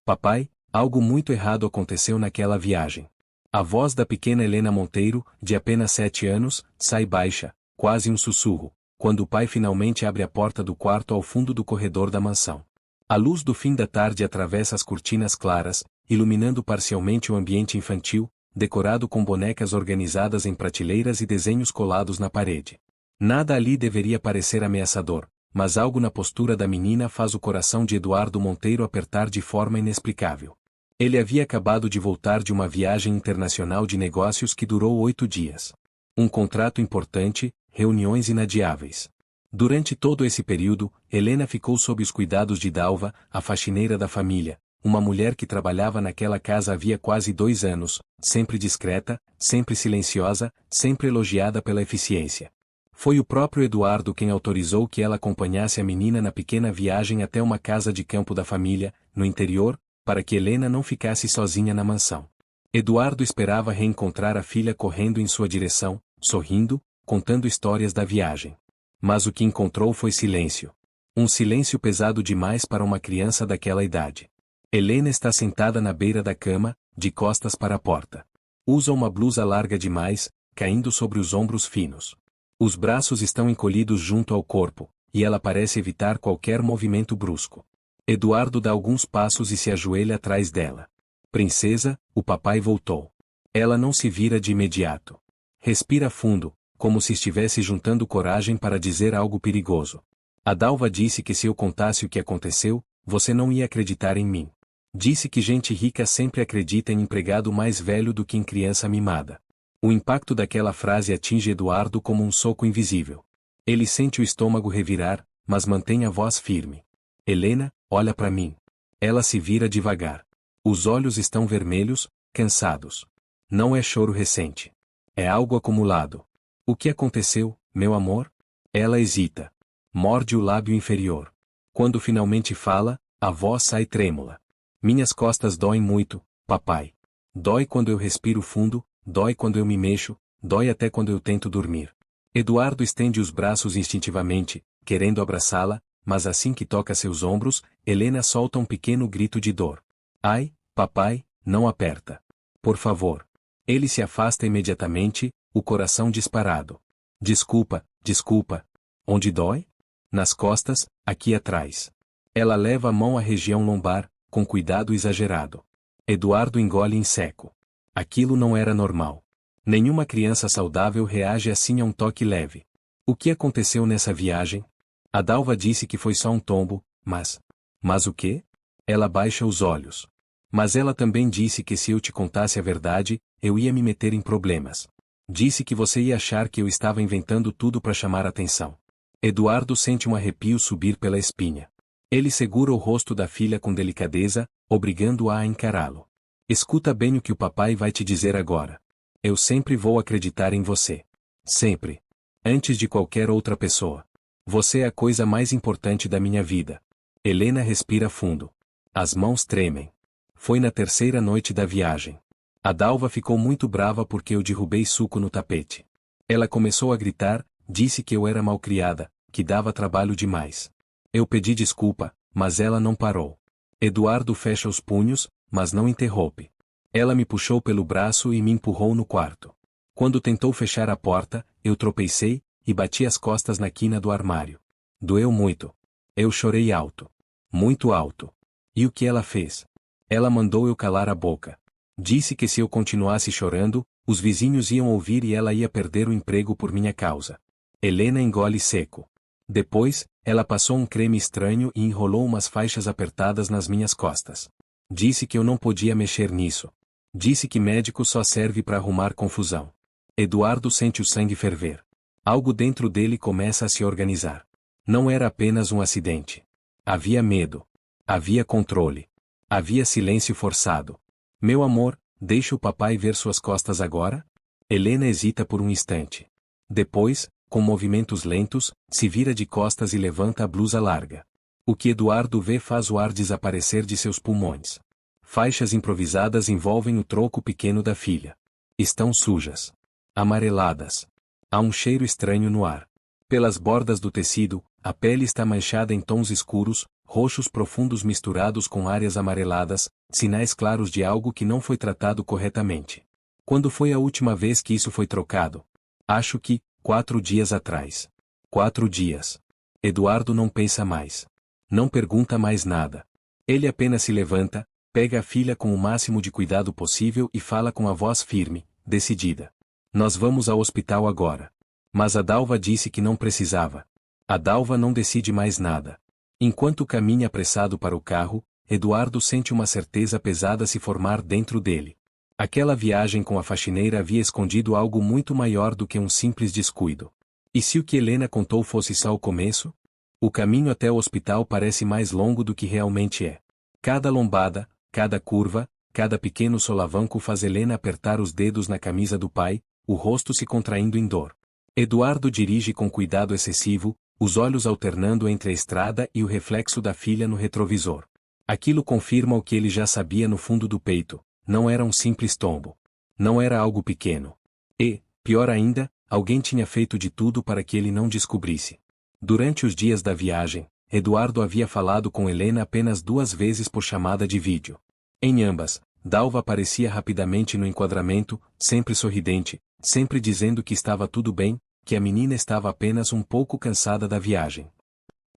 Papai, algo muito errado aconteceu naquela viagem. A voz da pequena Helena Monteiro, de apenas 7 anos, sai baixa, quase um sussurro, quando o pai finalmente abre a porta do quarto ao fundo do corredor da mansão. A luz do fim da tarde atravessa as cortinas claras, iluminando parcialmente o ambiente infantil, decorado com bonecas organizadas em prateleiras e desenhos colados na parede. Nada ali deveria parecer ameaçador, mas algo na postura da menina faz o coração de Eduardo Monteiro apertar de forma inexplicável. Ele havia acabado de voltar de uma viagem internacional de negócios que durou 8 dias. Um contrato importante, reuniões inadiáveis. Durante todo esse período, Helena ficou sob os cuidados de Dalva, a faxineira da família, uma mulher que trabalhava naquela casa havia quase 2 anos, sempre discreta, sempre silenciosa, sempre elogiada pela eficiência. Foi o próprio Eduardo quem autorizou que ela acompanhasse a menina na pequena viagem até uma casa de campo da família, no interior, para que Helena não ficasse sozinha na mansão. Eduardo esperava reencontrar a filha correndo em sua direção, sorrindo, contando histórias da viagem. Mas o que encontrou foi silêncio. Um silêncio pesado demais para uma criança daquela idade. Helena está sentada na beira da cama, de costas para a porta. Usa uma blusa larga demais, caindo sobre os ombros finos. Os braços estão encolhidos junto ao corpo, e ela parece evitar qualquer movimento brusco. Eduardo dá alguns passos e se ajoelha atrás dela. Princesa, o papai voltou. Ela não se vira de imediato. Respira fundo, como se estivesse juntando coragem para dizer algo perigoso. A Dalva disse que se eu contasse o que aconteceu, você não ia acreditar em mim. Disse que gente rica sempre acredita em empregado mais velho do que em criança mimada. O impacto daquela frase atinge Eduardo como um soco invisível. Ele sente o estômago revirar, mas mantém a voz firme. Helena, olha para mim. Ela se vira devagar. Os olhos estão vermelhos, cansados. Não é choro recente. É algo acumulado. O que aconteceu, meu amor? Ela hesita. Morde o lábio inferior. Quando finalmente fala, a voz sai trêmula. Minhas costas doem muito, papai. Dói quando eu respiro fundo, dói quando eu me mexo, dói até quando eu tento dormir. Eduardo estende os braços instintivamente, querendo abraçá-la, mas assim que toca seus ombros, Helena solta um pequeno grito de dor. Ai, papai, não aperta. Por favor. Ele se afasta imediatamente, o coração disparado. Desculpa, desculpa. Onde dói? Nas costas, aqui atrás. Ela leva a mão à região lombar, com cuidado exagerado. Eduardo engole em seco. Aquilo não era normal. Nenhuma criança saudável reage assim a um toque leve. O que aconteceu nessa viagem? A Dalva disse que foi só um tombo, mas... Mas o quê? Ela baixa os olhos. Mas ela também disse que se eu te contasse a verdade, eu ia me meter em problemas. Disse que você ia achar que eu estava inventando tudo para chamar atenção. Eduardo sente um arrepio subir pela espinha. Ele segura o rosto da filha com delicadeza, obrigando-a a encará-lo. Escuta bem o que o papai vai te dizer agora. Eu sempre vou acreditar em você. Sempre. Antes de qualquer outra pessoa. Você é a coisa mais importante da minha vida. Helena respira fundo. As mãos tremem. Foi na 3ª noite da viagem. A Dalva ficou muito brava porque eu derrubei suco no tapete. Ela começou a gritar, disse que eu era malcriada, que dava trabalho demais. Eu pedi desculpa, mas ela não parou. Eduardo fecha os punhos, mas não interrompe. Ela me puxou pelo braço e me empurrou no quarto. Quando tentou fechar a porta, eu tropecei, e bati as costas na quina do armário. Doeu muito. Eu chorei alto. Muito alto. E o que ela fez? Ela mandou eu calar a boca. Disse que se eu continuasse chorando, os vizinhos iam ouvir e ela ia perder o emprego por minha causa. Helena engole seco. Depois, ela passou um creme estranho e enrolou umas faixas apertadas nas minhas costas. Disse que eu não podia mexer nisso. Disse que médico só serve para arrumar confusão. Eduardo sente o sangue ferver. Algo dentro dele começa a se organizar. Não era apenas um acidente. Havia medo. Havia controle. Havia silêncio forçado. Meu amor, deixa o papai ver suas costas agora? Helena hesita por um instante. Depois, com movimentos lentos, se vira de costas e levanta a blusa larga. O que Eduardo vê faz o ar desaparecer de seus pulmões. Faixas improvisadas envolvem o tronco pequeno da filha. Estão sujas. Amareladas. Há um cheiro estranho no ar. Pelas bordas do tecido, a pele está manchada em tons escuros, roxos profundos misturados com áreas amareladas, sinais claros de algo que não foi tratado corretamente. Quando foi a última vez que isso foi trocado? Acho que, 4 dias atrás. 4 dias. Eduardo não pensa mais. Não pergunta mais nada. Ele apenas se levanta, pega a filha com o máximo de cuidado possível e fala com a voz firme, decidida. Nós vamos ao hospital agora. Mas a Dalva disse que não precisava. A Dalva não decide mais nada. Enquanto caminha apressado para o carro, Eduardo sente uma certeza pesada se formar dentro dele. Aquela viagem com a faxineira havia escondido algo muito maior do que um simples descuido. E se o que Helena contou fosse só o começo? O caminho até o hospital parece mais longo do que realmente é. Cada lombada, cada curva, cada pequeno solavanco faz Helena apertar os dedos na camisa do pai, o rosto se contraindo em dor. Eduardo dirige com cuidado excessivo, os olhos alternando entre a estrada e o reflexo da filha no retrovisor. Aquilo confirma o que ele já sabia no fundo do peito. Não era um simples tombo. Não era algo pequeno. E, pior ainda, alguém tinha feito de tudo para que ele não descobrisse. Durante os dias da viagem, Eduardo havia falado com Helena apenas 2 vezes por chamada de vídeo. Em ambas, Dalva aparecia rapidamente no enquadramento, sempre sorridente, sempre dizendo que estava tudo bem, que a menina estava apenas um pouco cansada da viagem.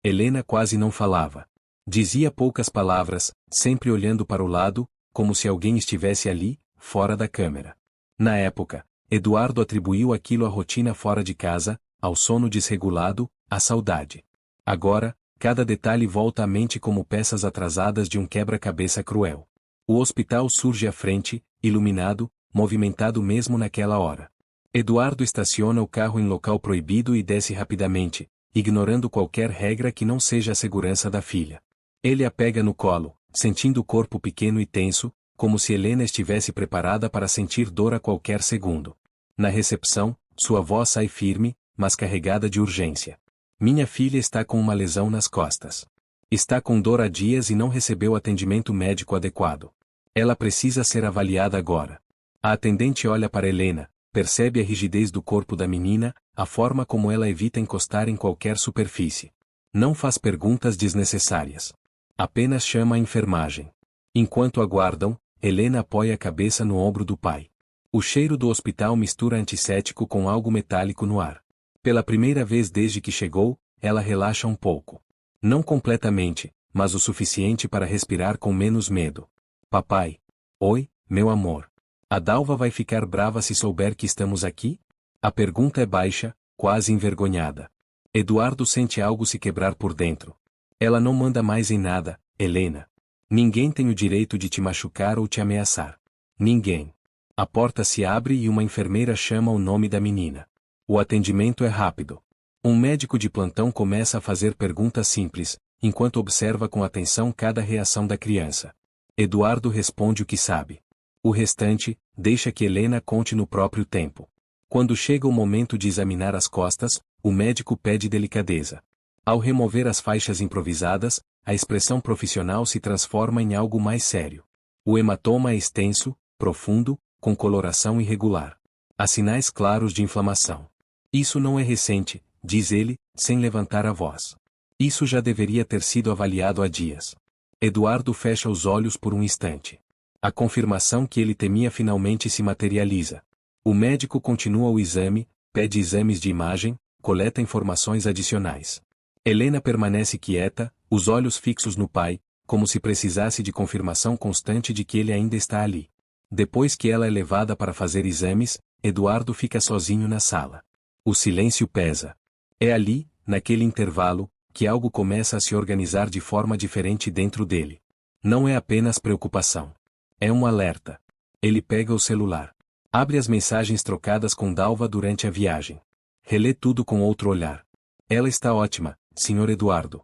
Helena quase não falava. Dizia poucas palavras, sempre olhando para o lado, como se alguém estivesse ali, fora da câmera. Na época, Eduardo atribuiu aquilo à rotina fora de casa, ao sono desregulado, à saudade. Agora, cada detalhe volta à mente como peças atrasadas de um quebra-cabeça cruel. O hospital surge à frente, iluminado, movimentado mesmo naquela hora. Eduardo estaciona o carro em local proibido e desce rapidamente, ignorando qualquer regra que não seja a segurança da filha. Ele a pega no colo, sentindo o corpo pequeno e tenso, como se Helena estivesse preparada para sentir dor a qualquer segundo. Na recepção, sua voz sai firme, mas carregada de urgência. Minha filha está com uma lesão nas costas. Está com dor há dias e não recebeu atendimento médico adequado. Ela precisa ser avaliada agora. A atendente olha para Helena, percebe a rigidez do corpo da menina, a forma como ela evita encostar em qualquer superfície. Não faz perguntas desnecessárias. Apenas chama a enfermagem. Enquanto aguardam, Helena apoia a cabeça no ombro do pai. O cheiro do hospital mistura antisséptico com algo metálico no ar. Pela primeira vez desde que chegou, ela relaxa um pouco. Não completamente, mas o suficiente para respirar com menos medo. Papai. Oi, meu amor. A Dalva vai ficar brava se souber que estamos aqui? A pergunta é baixa, quase envergonhada. Eduardo sente algo se quebrar por dentro. Ela não manda mais em nada, Helena. Ninguém tem o direito de te machucar ou te ameaçar. Ninguém. A porta se abre e uma enfermeira chama o nome da menina. O atendimento é rápido. Um médico de plantão começa a fazer perguntas simples, enquanto observa com atenção cada reação da criança. Eduardo responde o que sabe. O restante, deixa que Helena conte no próprio tempo. Quando chega o momento de examinar as costas, o médico pede delicadeza. Ao remover as faixas improvisadas, a expressão profissional se transforma em algo mais sério. O hematoma é extenso, profundo, com coloração irregular. Há sinais claros de inflamação. Isso não é recente, diz ele, sem levantar a voz. Isso já deveria ter sido avaliado há dias. Eduardo fecha os olhos por um instante. A confirmação que ele temia finalmente se materializa. O médico continua o exame, pede exames de imagem, coleta informações adicionais. Helena permanece quieta, os olhos fixos no pai, como se precisasse de confirmação constante de que ele ainda está ali. Depois que ela é levada para fazer exames, Eduardo fica sozinho na sala. O silêncio pesa. É ali, naquele intervalo, que algo começa a se organizar de forma diferente dentro dele. Não é apenas preocupação. É um alerta. Ele pega o celular. Abre as mensagens trocadas com Dalva durante a viagem. Relê tudo com outro olhar. Ela está ótima, Sr. Eduardo.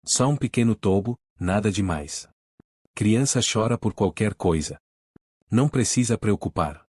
Só um pequeno tobo, nada demais. Criança chora por qualquer coisa. Não precisa preocupar.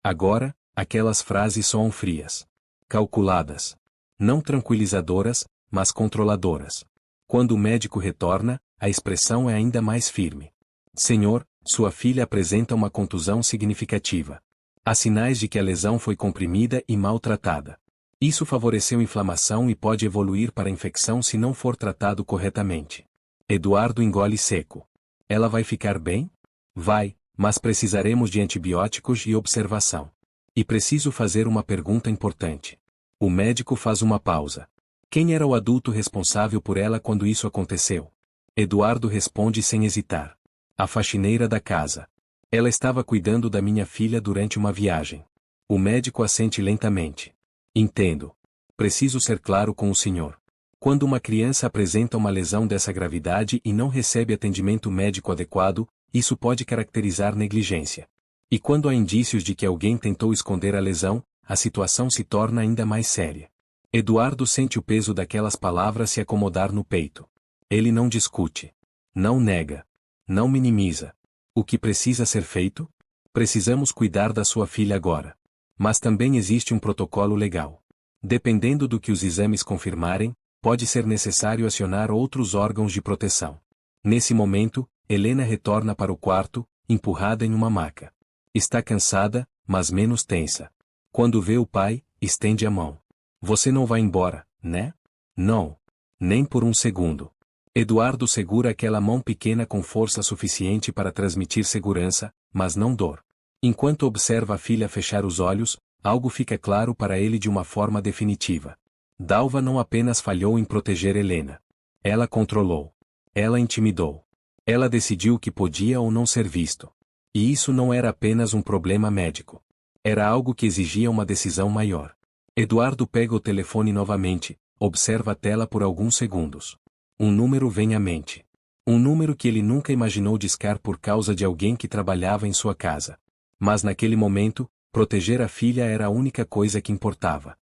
Agora, aquelas frases soam frias. Calculadas. Não tranquilizadoras, mas controladoras. Quando o médico retorna, a expressão é ainda mais firme. Senhor, sua filha apresenta uma contusão significativa. Há sinais de que a lesão foi comprimida e maltratada. Isso favoreceu inflamação e pode evoluir para infecção se não for tratado corretamente. Eduardo engole seco. Ela vai ficar bem? Vai, mas precisaremos de antibióticos e observação. E preciso fazer uma pergunta importante. O médico faz uma pausa. Quem era o adulto responsável por ela quando isso aconteceu? Eduardo responde sem hesitar. A faxineira da casa. Ela estava cuidando da minha filha durante uma viagem. O médico assente lentamente. Entendo. Preciso ser claro com o senhor. Quando uma criança apresenta uma lesão dessa gravidade e não recebe atendimento médico adequado, isso pode caracterizar negligência. E quando há indícios de que alguém tentou esconder a lesão, a situação se torna ainda mais séria. Eduardo sente o peso daquelas palavras se acomodar no peito. Ele não discute. Não nega. Não minimiza. O que precisa ser feito? Precisamos cuidar da sua filha agora. Mas também existe um protocolo legal. Dependendo do que os exames confirmarem, pode ser necessário acionar outros órgãos de proteção. Nesse momento, Helena retorna para o quarto, empurrada em uma maca. Está cansada, mas menos tensa. Quando vê o pai, estende a mão. Você não vai embora, né? Não. Nem por um segundo. Eduardo segura aquela mão pequena com força suficiente para transmitir segurança, mas não dor. Enquanto observa a filha fechar os olhos, algo fica claro para ele de uma forma definitiva. Dalva não apenas falhou em proteger Helena. Ela controlou. Ela intimidou. Ela decidiu que podia ou não ser visto. E isso não era apenas um problema médico. Era algo que exigia uma decisão maior. Eduardo pega o telefone novamente, observa a tela por alguns segundos. Um número vem à mente. Um número que ele nunca imaginou discar por causa de alguém que trabalhava em sua casa. Mas naquele momento, proteger a filha era a única coisa que importava.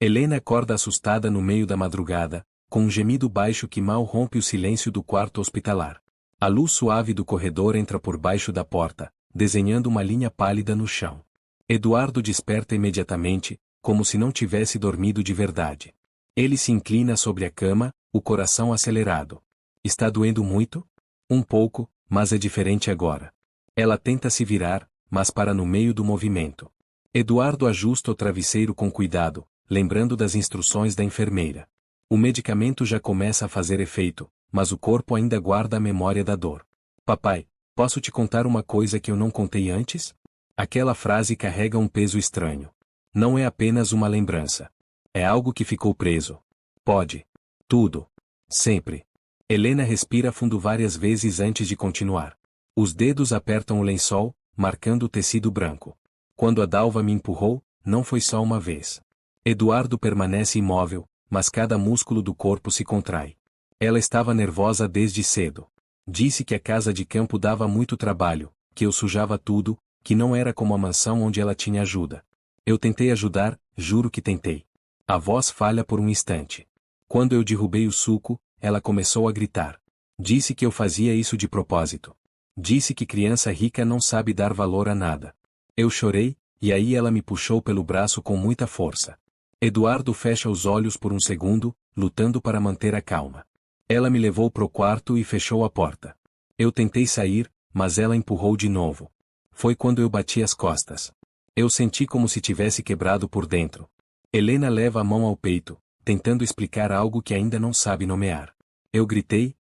Helena acorda assustada no meio da madrugada, com um gemido baixo que mal rompe o silêncio do quarto hospitalar. A luz suave do corredor entra por baixo da porta, desenhando uma linha pálida no chão. Eduardo desperta imediatamente, como se não tivesse dormido de verdade. Ele se inclina sobre a cama, o coração acelerado. Está doendo muito? Um pouco, mas é diferente agora. Ela tenta se virar, mas para no meio do movimento. Eduardo ajusta o travesseiro com cuidado, lembrando das instruções da enfermeira. O medicamento já começa a fazer efeito, mas o corpo ainda guarda a memória da dor. Papai, posso te contar uma coisa que eu não contei antes? Aquela frase carrega um peso estranho. Não é apenas uma lembrança. É algo que ficou preso. Pode. Tudo. Sempre. Helena respira fundo várias vezes antes de continuar. Os dedos apertam o lençol, marcando o tecido branco. Quando a Dalva me empurrou, não foi só uma vez. Eduardo permanece imóvel, mas cada músculo do corpo se contrai. Ela estava nervosa desde cedo. Disse que a casa de campo dava muito trabalho, que eu sujava tudo, que não era como a mansão onde ela tinha ajuda. Eu tentei ajudar, juro que tentei. A voz falha por um instante. Quando eu derrubei o suco, ela começou a gritar. Disse que eu fazia isso de propósito. Disse que criança rica não sabe dar valor a nada. Eu chorei, e aí ela me puxou pelo braço com muita força. Eduardo fecha os olhos por um segundo, lutando para manter a calma. Ela me levou pro quarto e fechou a porta. Eu tentei sair, mas ela empurrou de novo. Foi quando eu bati as costas. Eu senti como se tivesse quebrado por dentro. Helena leva a mão ao peito, tentando explicar algo que ainda não sabe nomear. Eu gritei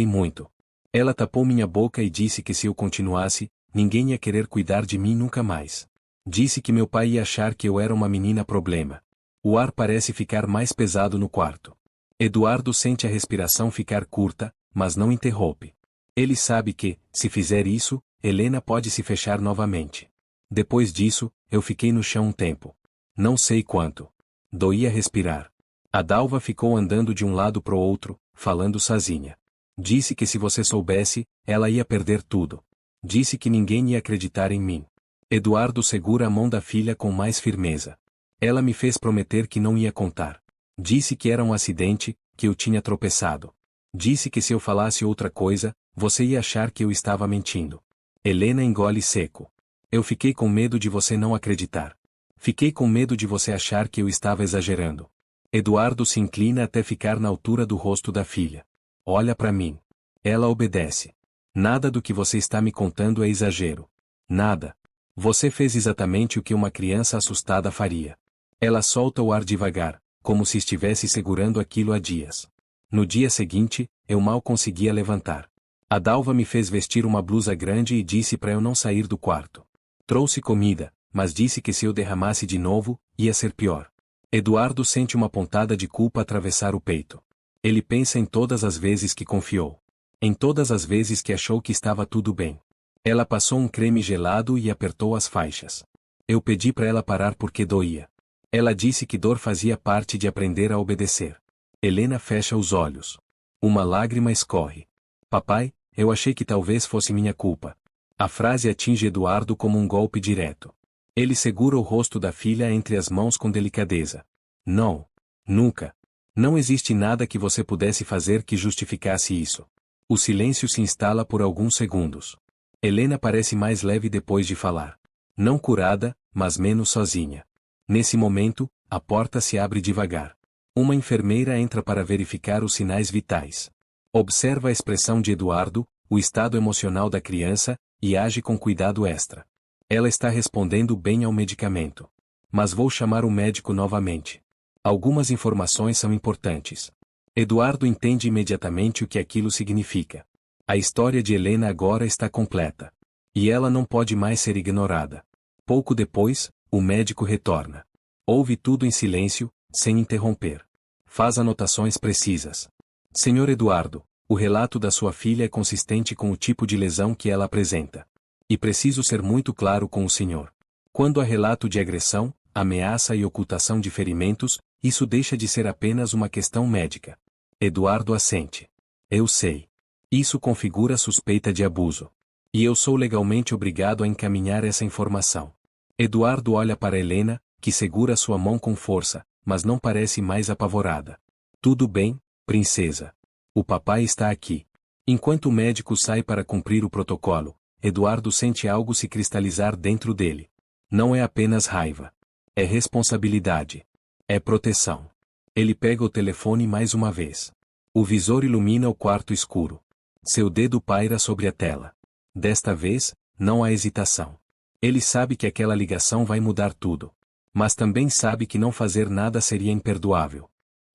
muito. Ela tapou minha boca e disse que se eu continuasse, ninguém ia querer cuidar de mim nunca mais. Disse que meu pai ia achar que eu era uma menina problema. O ar parece ficar mais pesado no quarto. Eduardo sente a respiração ficar curta, mas não interrompe. Ele sabe que, se fizer isso, Helena pode se fechar novamente. Depois disso, eu fiquei no chão um tempo. Não sei quanto. Doía respirar. A Dalva ficou andando de um lado pro outro, falando sozinha. Disse que se você soubesse, ela ia perder tudo. Disse que ninguém ia acreditar em mim. Eduardo segura a mão da filha com mais firmeza. Ela me fez prometer que não ia contar. Disse que era um acidente, que eu tinha tropeçado. Disse que se eu falasse outra coisa, você ia achar que eu estava mentindo. Helena engole seco. Eu fiquei com medo de você não acreditar. Fiquei com medo de você achar que eu estava exagerando. Eduardo se inclina até ficar na altura do rosto da filha. Olha para mim. Ela obedece. Nada do que você está me contando é exagero. Nada. Você fez exatamente o que uma criança assustada faria. Ela solta o ar devagar, como se estivesse segurando aquilo há dias. No dia seguinte, eu mal conseguia levantar. A Dalva me fez vestir uma blusa grande e disse para eu não sair do quarto. Trouxe comida, mas disse que se eu derramasse de novo, ia ser pior. Eduardo sente uma pontada de culpa atravessar o peito. Ele pensa em todas as vezes que confiou. Em todas as vezes que achou que estava tudo bem. Ela passou um creme gelado e apertou as faixas. Eu pedi para ela parar porque doía. Ela disse que dor fazia parte de aprender a obedecer. Helena fecha os olhos. Uma lágrima escorre. Papai, eu achei que talvez fosse minha culpa. A frase atinge Eduardo como um golpe direto. Ele segura o rosto da filha entre as mãos com delicadeza. Não. Nunca. Não existe nada que você pudesse fazer que justificasse isso. O silêncio se instala por alguns segundos. Helena parece mais leve depois de falar. Não curada, mas menos sozinha. Nesse momento, a porta se abre devagar. Uma enfermeira entra para verificar os sinais vitais. Observa a expressão de Eduardo, o estado emocional da criança, e age com cuidado extra. Ela está respondendo bem ao medicamento. Mas vou chamar o médico novamente. Algumas informações são importantes. Eduardo entende imediatamente o que aquilo significa. A história de Helena agora está completa. E ela não pode mais ser ignorada. Pouco depois, o médico retorna. Ouve tudo em silêncio, sem interromper. Faz anotações precisas. Senhor Eduardo, o relato da sua filha é consistente com o tipo de lesão que ela apresenta. E preciso ser muito claro com o senhor. Quando há relato de agressão, ameaça e ocultação de ferimentos, isso deixa de ser apenas uma questão médica. Eduardo assente. Eu sei. Isso configura suspeita de abuso. E eu sou legalmente obrigado a encaminhar essa informação. Eduardo olha para Helena, que segura sua mão com força, mas não parece mais apavorada. Tudo bem, princesa. O papai está aqui. Enquanto o médico sai para cumprir o protocolo, Eduardo sente algo se cristalizar dentro dele. Não é apenas raiva. É responsabilidade. É proteção. Ele pega o telefone mais uma vez. O visor ilumina o quarto escuro. Seu dedo paira sobre a tela. Desta vez, não há hesitação. Ele sabe que aquela ligação vai mudar tudo. Mas também sabe que não fazer nada seria imperdoável.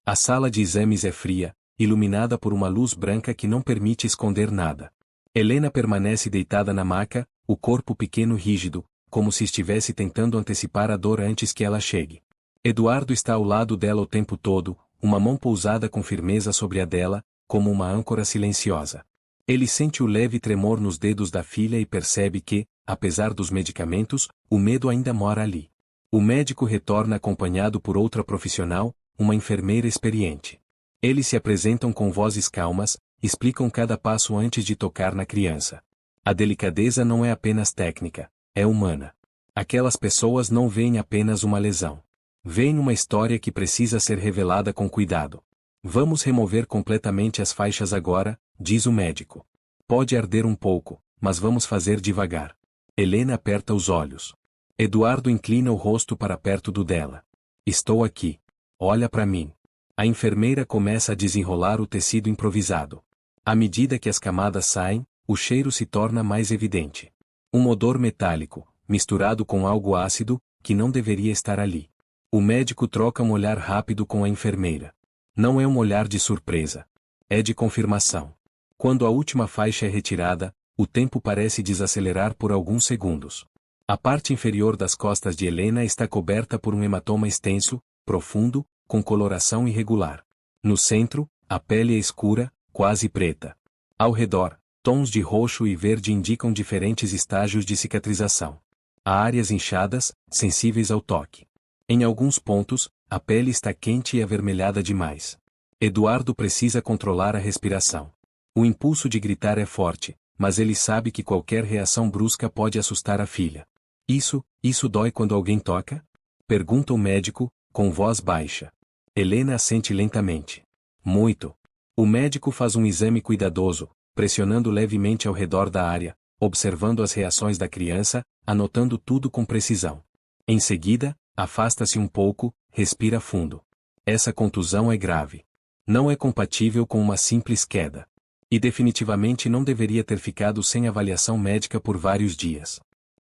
A sala de exames é fria, iluminada por uma luz branca que não permite esconder nada. Helena permanece deitada na maca, o corpo pequeno e rígido, como se estivesse tentando antecipar a dor antes que ela chegue. Eduardo está ao lado dela o tempo todo, uma mão pousada com firmeza sobre a dela, como uma âncora silenciosa. Ele sente o leve tremor nos dedos da filha e percebe que, apesar dos medicamentos, o medo ainda mora ali. O médico retorna acompanhado por outra profissional, uma enfermeira experiente. Eles se apresentam com vozes calmas, explicam cada passo antes de tocar na criança. A delicadeza não é apenas técnica, é humana. Aquelas pessoas não veem apenas uma lesão. Veem uma história que precisa ser revelada com cuidado. Vamos remover completamente as faixas agora, diz o médico. Pode arder um pouco, mas vamos fazer devagar. Helena aperta os olhos. Eduardo inclina o rosto para perto do dela. Estou aqui. Olha para mim. A enfermeira começa a desenrolar o tecido improvisado. À medida que as camadas saem, o cheiro se torna mais evidente. Um odor metálico, misturado com algo ácido, que não deveria estar ali. O médico troca um olhar rápido com a enfermeira. Não é um olhar de surpresa. É de confirmação. Quando a última faixa é retirada, o tempo parece desacelerar por alguns segundos. A parte inferior das costas de Helena está coberta por um hematoma extenso, profundo, com coloração irregular. No centro, a pele é escura, quase preta. Ao redor, tons de roxo e verde indicam diferentes estágios de cicatrização. Há áreas inchadas, sensíveis ao toque. Em alguns pontos, a pele está quente e avermelhada demais. Eduardo precisa controlar a respiração. O impulso de gritar é forte, mas ele sabe que qualquer reação brusca pode assustar a filha. Isso dói quando alguém toca? Pergunta o médico, com voz baixa. Helena assente lentamente. Muito. O médico faz um exame cuidadoso, pressionando levemente ao redor da área, observando as reações da criança, anotando tudo com precisão. Em seguida, afasta-se um pouco, respira fundo. Essa contusão é grave. Não é compatível com uma simples queda. E definitivamente não deveria ter ficado sem avaliação médica por vários dias.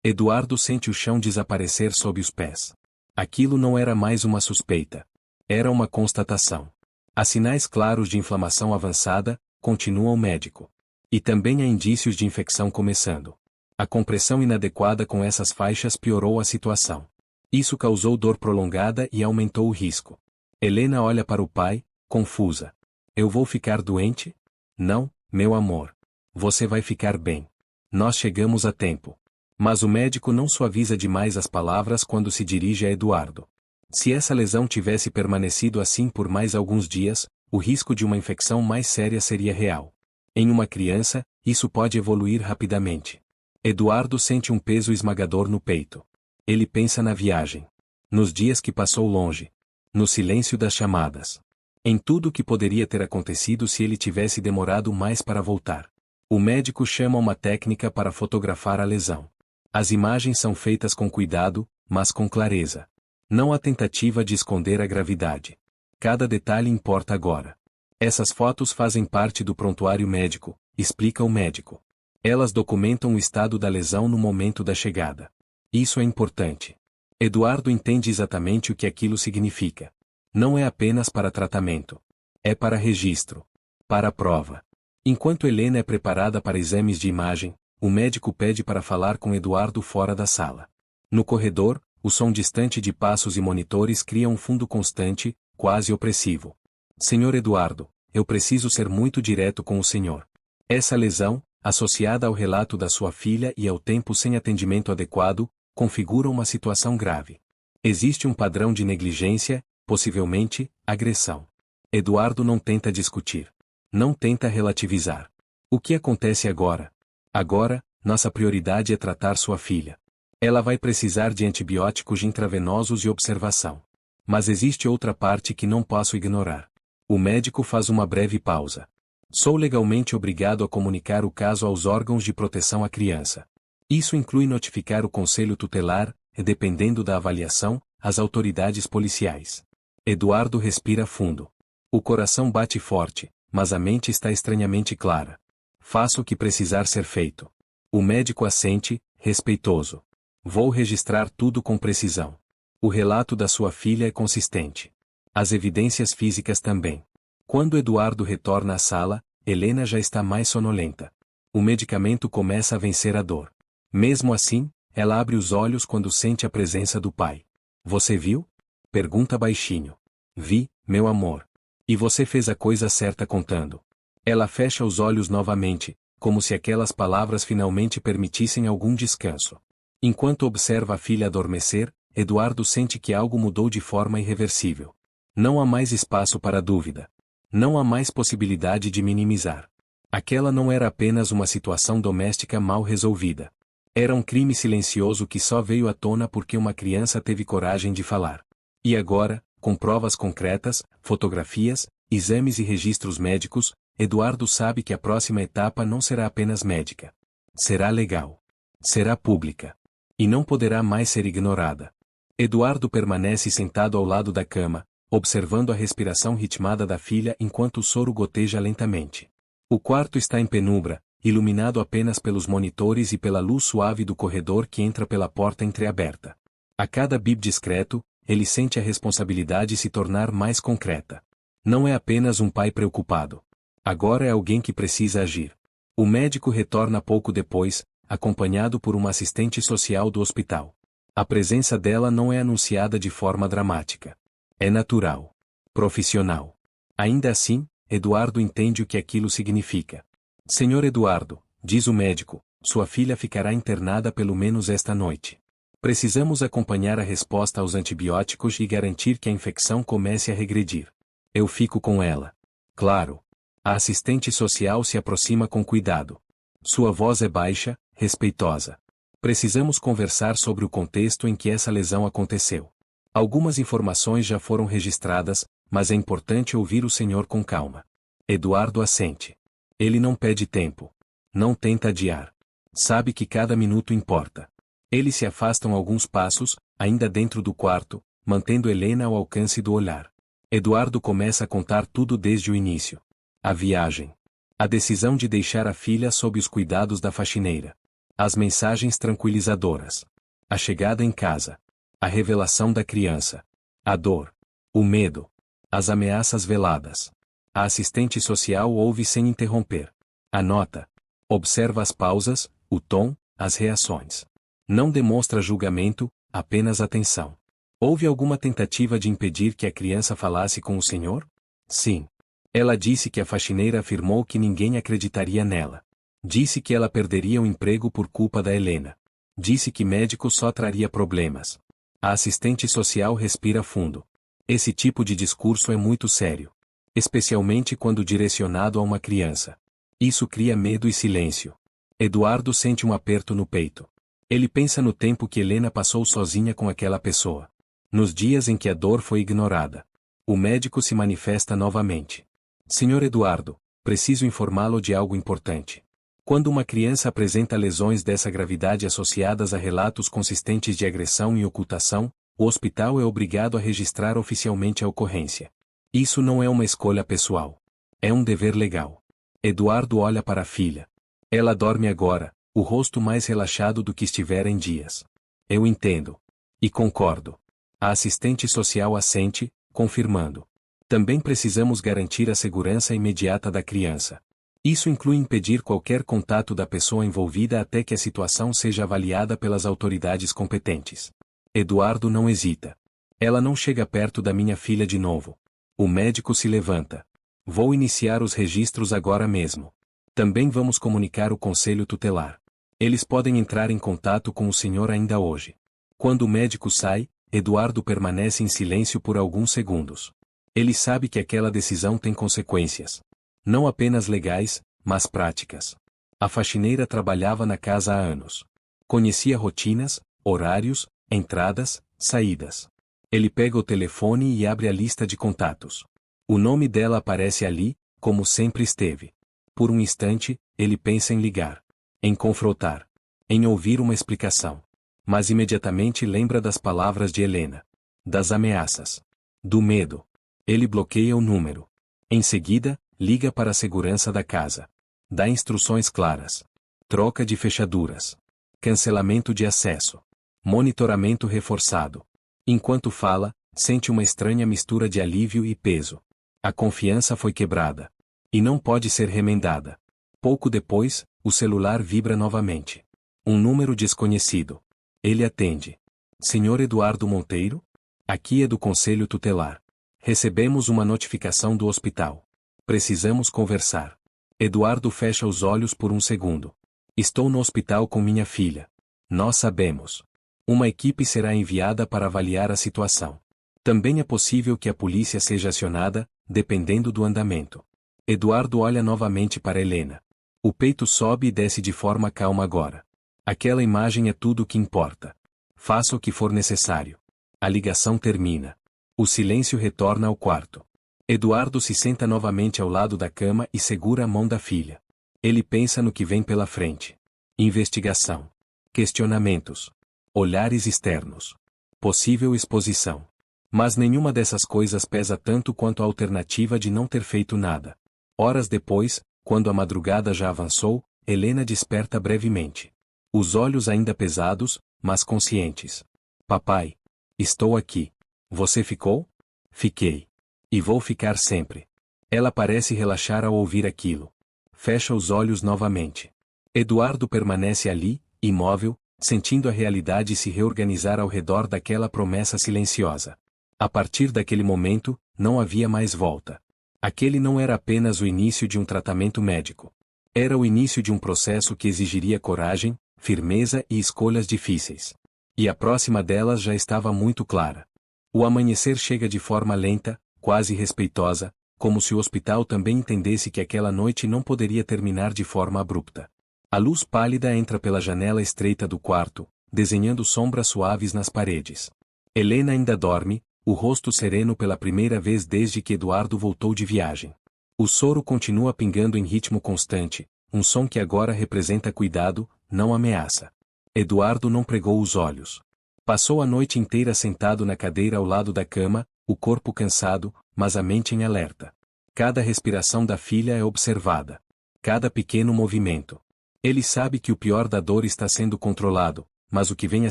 Eduardo sente o chão desaparecer sob os pés. Aquilo não era mais uma suspeita. Era uma constatação. Há sinais claros de inflamação avançada, continua o médico. E também há indícios de infecção começando. A compressão inadequada com essas faixas piorou a situação. Isso causou dor prolongada e aumentou o risco. Helena olha para o pai, confusa. Eu vou ficar doente? Não, meu amor. Você vai ficar bem. Nós chegamos a tempo. Mas o médico não suaviza demais as palavras quando se dirige a Eduardo. Se essa lesão tivesse permanecido assim por mais alguns dias, o risco de uma infecção mais séria seria real. Em uma criança, isso pode evoluir rapidamente. Eduardo sente um peso esmagador no peito. Ele pensa na viagem. Nos dias que passou longe. No silêncio das chamadas. Em tudo o que poderia ter acontecido se ele tivesse demorado mais para voltar. O médico chama uma técnica para fotografar a lesão. As imagens são feitas com cuidado, mas com clareza. Não há tentativa de esconder a gravidade. Cada detalhe importa agora. Essas fotos fazem parte do prontuário médico, explica o médico. Elas documentam o estado da lesão no momento da chegada. Isso é importante. Eduardo entende exatamente o que aquilo significa. Não é apenas para tratamento. É para registro. Para prova. Enquanto Helena é preparada para exames de imagem, o médico pede para falar com Eduardo fora da sala. No corredor, o som distante de passos e monitores cria um fundo constante, quase opressivo. Senhor Eduardo, eu preciso ser muito direto com o senhor. Essa lesão, associada ao relato da sua filha e ao tempo sem atendimento adequado, configura uma situação grave. Existe um padrão de negligência, possivelmente, agressão. Eduardo não tenta discutir. Não tenta relativizar. O que acontece agora? Agora, nossa prioridade é tratar sua filha. Ela vai precisar de antibióticos intravenosos e observação. Mas existe outra parte que não posso ignorar. O médico faz uma breve pausa. Sou legalmente obrigado a comunicar o caso aos órgãos de proteção à criança. Isso inclui notificar o conselho tutelar, e dependendo da avaliação, as autoridades policiais. Eduardo respira fundo. O coração bate forte, mas a mente está estranhamente clara. Faço o que precisar ser feito. O médico assente, respeitoso. Vou registrar tudo com precisão. O relato da sua filha é consistente. As evidências físicas também. Quando Eduardo retorna à sala, Helena já está mais sonolenta. O medicamento começa a vencer a dor. Mesmo assim, ela abre os olhos quando sente a presença do pai. Você viu? Pergunta baixinho. Vi, meu amor. E você fez a coisa certa contando. Ela fecha os olhos novamente, como se aquelas palavras finalmente permitissem algum descanso. Enquanto observa a filha adormecer, Eduardo sente que algo mudou de forma irreversível. Não há mais espaço para dúvida. Não há mais possibilidade de minimizar. Aquela não era apenas uma situação doméstica mal resolvida. Era um crime silencioso que só veio à tona porque uma criança teve coragem de falar. E agora, com provas concretas, fotografias, exames e registros médicos, Eduardo sabe que a próxima etapa não será apenas médica. Será legal. Será pública. E não poderá mais ser ignorada. Eduardo permanece sentado ao lado da cama, observando a respiração ritmada da filha enquanto o soro goteja lentamente. O quarto está em penumbra, iluminado apenas pelos monitores e pela luz suave do corredor que entra pela porta entreaberta. A cada bip discreto, ele sente a responsabilidade se tornar mais concreta. Não é apenas um pai preocupado. Agora é alguém que precisa agir. O médico retorna pouco depois, acompanhado por uma assistente social do hospital. A presença dela não é anunciada de forma dramática. É natural. Profissional. Ainda assim, Eduardo entende o que aquilo significa. Senhor Eduardo, diz o médico, sua filha ficará internada pelo menos esta noite. Precisamos acompanhar a resposta aos antibióticos e garantir que a infecção comece a regredir. Eu fico com ela. Claro. A assistente social se aproxima com cuidado. Sua voz é baixa, respeitosa. Precisamos conversar sobre o contexto em que essa lesão aconteceu. Algumas informações já foram registradas, mas é importante ouvir o senhor com calma. Eduardo assente. Ele não pede tempo. Não tenta adiar. Sabe que cada minuto importa. Eles se afastam alguns passos, ainda dentro do quarto, mantendo Helena ao alcance do olhar. Eduardo começa a contar tudo desde o início. A viagem. A decisão de deixar a filha sob os cuidados da faxineira. As mensagens tranquilizadoras. A chegada em casa. A revelação da criança. A dor. O medo. As ameaças veladas. A assistente social ouve sem interromper. Anota. Observa as pausas, o tom, as reações. Não demonstra julgamento, apenas atenção. Houve alguma tentativa de impedir que a criança falasse com o senhor? Sim. Ela disse que a faxineira afirmou que ninguém acreditaria nela. Disse que ela perderia o emprego por culpa da Helena. Disse que médico só traria problemas. A assistente social respira fundo. Esse tipo de discurso é muito sério. Especialmente quando direcionado a uma criança. Isso cria medo e silêncio. Eduardo sente um aperto no peito. Ele pensa no tempo que Helena passou sozinha com aquela pessoa. Nos dias em que a dor foi ignorada. O médico se manifesta novamente. Senhor Eduardo, preciso informá-lo de algo importante. Quando uma criança apresenta lesões dessa gravidade associadas a relatos consistentes de agressão e ocultação, o hospital é obrigado a registrar oficialmente a ocorrência. Isso não é uma escolha pessoal. É um dever legal. Eduardo olha para a filha. Ela dorme agora, o rosto mais relaxado do que estivera em dias. Eu entendo. E concordo. A assistente social assente, confirmando. Também precisamos garantir a segurança imediata da criança. Isso inclui impedir qualquer contato da pessoa envolvida até que a situação seja avaliada pelas autoridades competentes. Eduardo não hesita. Ela não chega perto da minha filha de novo. O médico se levanta. Vou iniciar os registros agora mesmo. Também vamos comunicar o conselho tutelar. Eles podem entrar em contato com o senhor ainda hoje. Quando o médico sai, Eduardo permanece em silêncio por alguns segundos. Ele sabe que aquela decisão tem consequências. Não apenas legais, mas práticas. A faxineira trabalhava na casa há anos. Conhecia rotinas, horários, entradas, saídas. Ele pega o telefone e abre a lista de contatos. O nome dela aparece ali, como sempre esteve. Por um instante, ele pensa em ligar. Em confrontar. Em ouvir uma explicação. Mas imediatamente lembra das palavras de Helena. Das ameaças. Do medo. Ele bloqueia o número. Em seguida, liga para a segurança da casa. Dá instruções claras. Troca de fechaduras. Cancelamento de acesso. Monitoramento reforçado. Enquanto fala, sente uma estranha mistura de alívio e peso. A confiança foi quebrada. E não pode ser remendada. Pouco depois, o celular vibra novamente. Um número desconhecido. Ele atende. Senhor Eduardo Monteiro? Aqui é do Conselho Tutelar. Recebemos uma notificação do hospital. Precisamos conversar. Eduardo fecha os olhos por um segundo. Estou no hospital com minha filha. Nós sabemos. Uma equipe será enviada para avaliar a situação. Também é possível que a polícia seja acionada, dependendo do andamento. Eduardo olha novamente para Helena. O peito sobe e desce de forma calma agora. Aquela imagem é tudo o que importa. Faça o que for necessário. A ligação termina. O silêncio retorna ao quarto. Eduardo se senta novamente ao lado da cama e segura a mão da filha. Ele pensa no que vem pela frente. Investigação. Questionamentos. Olhares externos. Possível exposição. Mas nenhuma dessas coisas pesa tanto quanto a alternativa de não ter feito nada. Horas depois, quando a madrugada já avançou, Helena desperta brevemente. Os olhos ainda pesados, mas conscientes. Papai. Estou aqui. Você ficou? Fiquei. E vou ficar sempre. Ela parece relaxar ao ouvir aquilo. Fecha os olhos novamente. Eduardo permanece ali, imóvel, sentindo a realidade se reorganizar ao redor daquela promessa silenciosa. A partir daquele momento, não havia mais volta. Aquele não era apenas o início de um tratamento médico. Era o início de um processo que exigiria coragem, firmeza e escolhas difíceis. E a próxima delas já estava muito clara. O amanhecer chega de forma lenta, quase respeitosa, como se o hospital também entendesse que aquela noite não poderia terminar de forma abrupta. A luz pálida entra pela janela estreita do quarto, desenhando sombras suaves nas paredes. Helena ainda dorme, o rosto sereno pela primeira vez desde que Eduardo voltou de viagem. O soro continua pingando em ritmo constante, um som que agora representa cuidado, não ameaça. Eduardo não pregou os olhos. Passou a noite inteira sentado na cadeira ao lado da cama, o corpo cansado, mas a mente em alerta. Cada respiração da filha é observada. Cada pequeno movimento. Ele sabe que o pior da dor está sendo controlado, mas o que vem a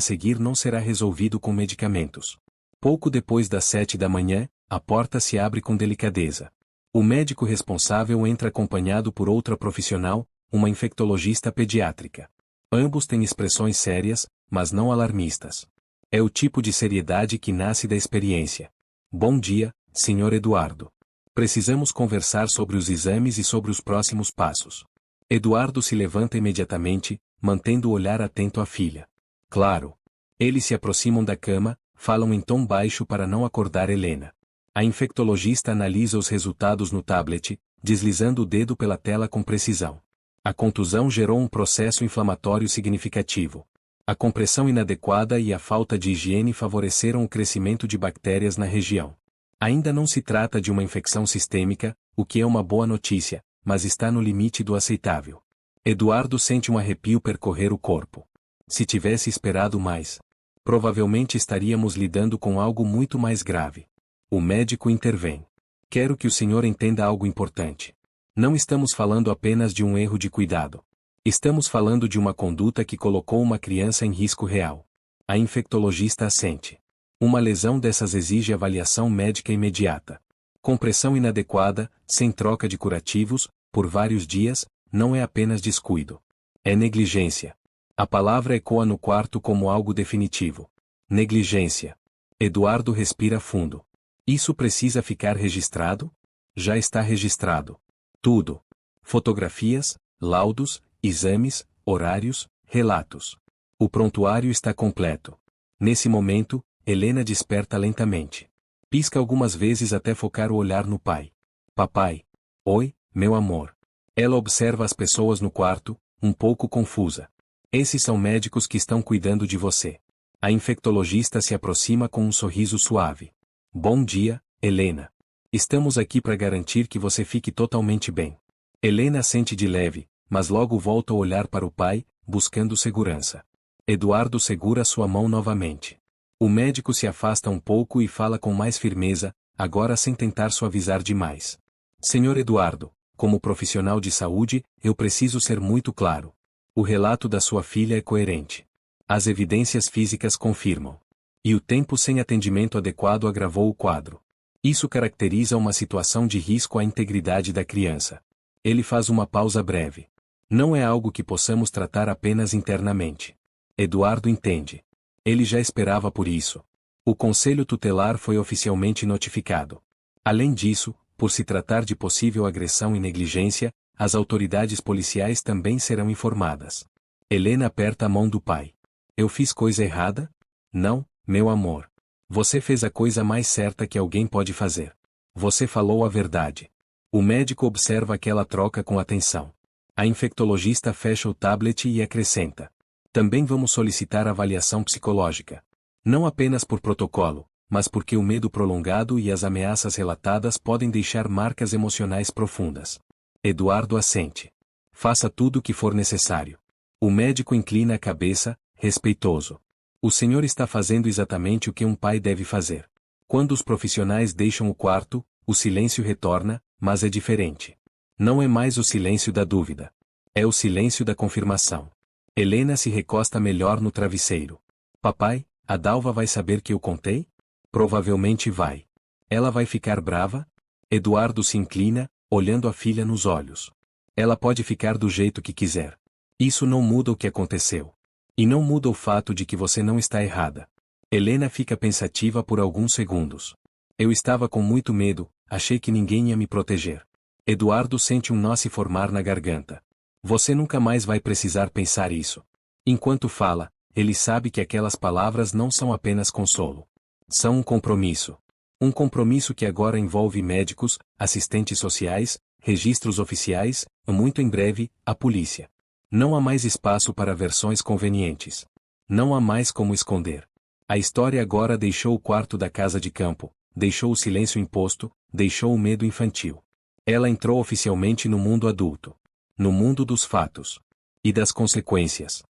seguir não será resolvido com medicamentos. Pouco depois das 7 da manhã, a porta se abre com delicadeza. O médico responsável entra acompanhado por outra profissional, uma infectologista pediátrica. Ambos têm expressões sérias, mas não alarmistas. É o tipo de seriedade que nasce da experiência. Bom dia, Sr. Eduardo. Precisamos conversar sobre os exames e sobre os próximos passos. Eduardo se levanta imediatamente, mantendo o olhar atento à filha. Claro. Eles se aproximam da cama, falam em tom baixo para não acordar Helena. A infectologista analisa os resultados no tablet, deslizando o dedo pela tela com precisão. A contusão gerou um processo inflamatório significativo. A compressão inadequada e a falta de higiene favoreceram o crescimento de bactérias na região. Ainda não se trata de uma infecção sistêmica, o que é uma boa notícia, mas está no limite do aceitável. Eduardo sente um arrepio percorrer o corpo. Se tivesse esperado mais, provavelmente estaríamos lidando com algo muito mais grave. O médico intervém. Quero que o senhor entenda algo importante. Não estamos falando apenas de um erro de cuidado. Estamos falando de uma conduta que colocou uma criança em risco real. A infectologista assente. Uma lesão dessas exige avaliação médica imediata. Compressão inadequada, sem troca de curativos, por vários dias, não é apenas descuido. É negligência. A palavra ecoa no quarto como algo definitivo. Negligência. Eduardo respira fundo. Isso precisa ficar registrado? Já está registrado. Tudo. Fotografias, laudos, exames, horários, relatos. O prontuário está completo. Nesse momento, Helena desperta lentamente. Pisca algumas vezes até focar o olhar no pai. Papai. Oi, meu amor. Ela observa as pessoas no quarto, um pouco confusa. Esses são médicos que estão cuidando de você. A infectologista se aproxima com um sorriso suave. Bom dia, Helena. Estamos aqui para garantir que você fique totalmente bem. Helena sente de leve, mas logo volta a olhar para o pai, buscando segurança. Eduardo segura sua mão novamente. O médico se afasta um pouco e fala com mais firmeza, agora sem tentar suavizar demais. Senhor Eduardo, como profissional de saúde, eu preciso ser muito claro. O relato da sua filha é coerente. As evidências físicas confirmam. E o tempo sem atendimento adequado agravou o quadro. Isso caracteriza uma situação de risco à integridade da criança. Ele faz uma pausa breve. Não é algo que possamos tratar apenas internamente. Eduardo entende. Ele já esperava por isso. O Conselho Tutelar foi oficialmente notificado. Além disso, por se tratar de possível agressão e negligência, as autoridades policiais também serão informadas. Helena aperta a mão do pai. Eu fiz coisa errada? Não, meu amor. Você fez a coisa mais certa que alguém pode fazer. Você falou a verdade. O médico observa aquela troca com atenção. A infectologista fecha o tablet e acrescenta. Também vamos solicitar avaliação psicológica. Não apenas por protocolo, mas porque o medo prolongado e as ameaças relatadas podem deixar marcas emocionais profundas. Eduardo assente. Faça tudo o que for necessário. O médico inclina a cabeça, respeitoso. O senhor está fazendo exatamente o que um pai deve fazer. Quando os profissionais deixam o quarto, o silêncio retorna, mas é diferente. Não é mais o silêncio da dúvida. É o silêncio da confirmação. Helena se recosta melhor no travesseiro. Papai, a Dalva vai saber que eu contei? Provavelmente vai. Ela vai ficar brava? Eduardo se inclina, olhando a filha nos olhos. Ela pode ficar do jeito que quiser. Isso não muda o que aconteceu. E não muda o fato de que você não está errada. Helena fica pensativa por alguns segundos. Eu estava com muito medo, achei que ninguém ia me proteger. Eduardo sente um nó se formar na garganta. Você nunca mais vai precisar pensar isso. Enquanto fala, ele sabe que aquelas palavras não são apenas consolo. São um compromisso. Um compromisso que agora envolve médicos, assistentes sociais, registros oficiais, e muito em breve, a polícia. Não há mais espaço para versões convenientes. Não há mais como esconder. A história agora deixou o quarto da casa de campo, deixou o silêncio imposto, deixou o medo infantil. Ela entrou oficialmente no mundo adulto. No mundo dos fatos. E das consequências.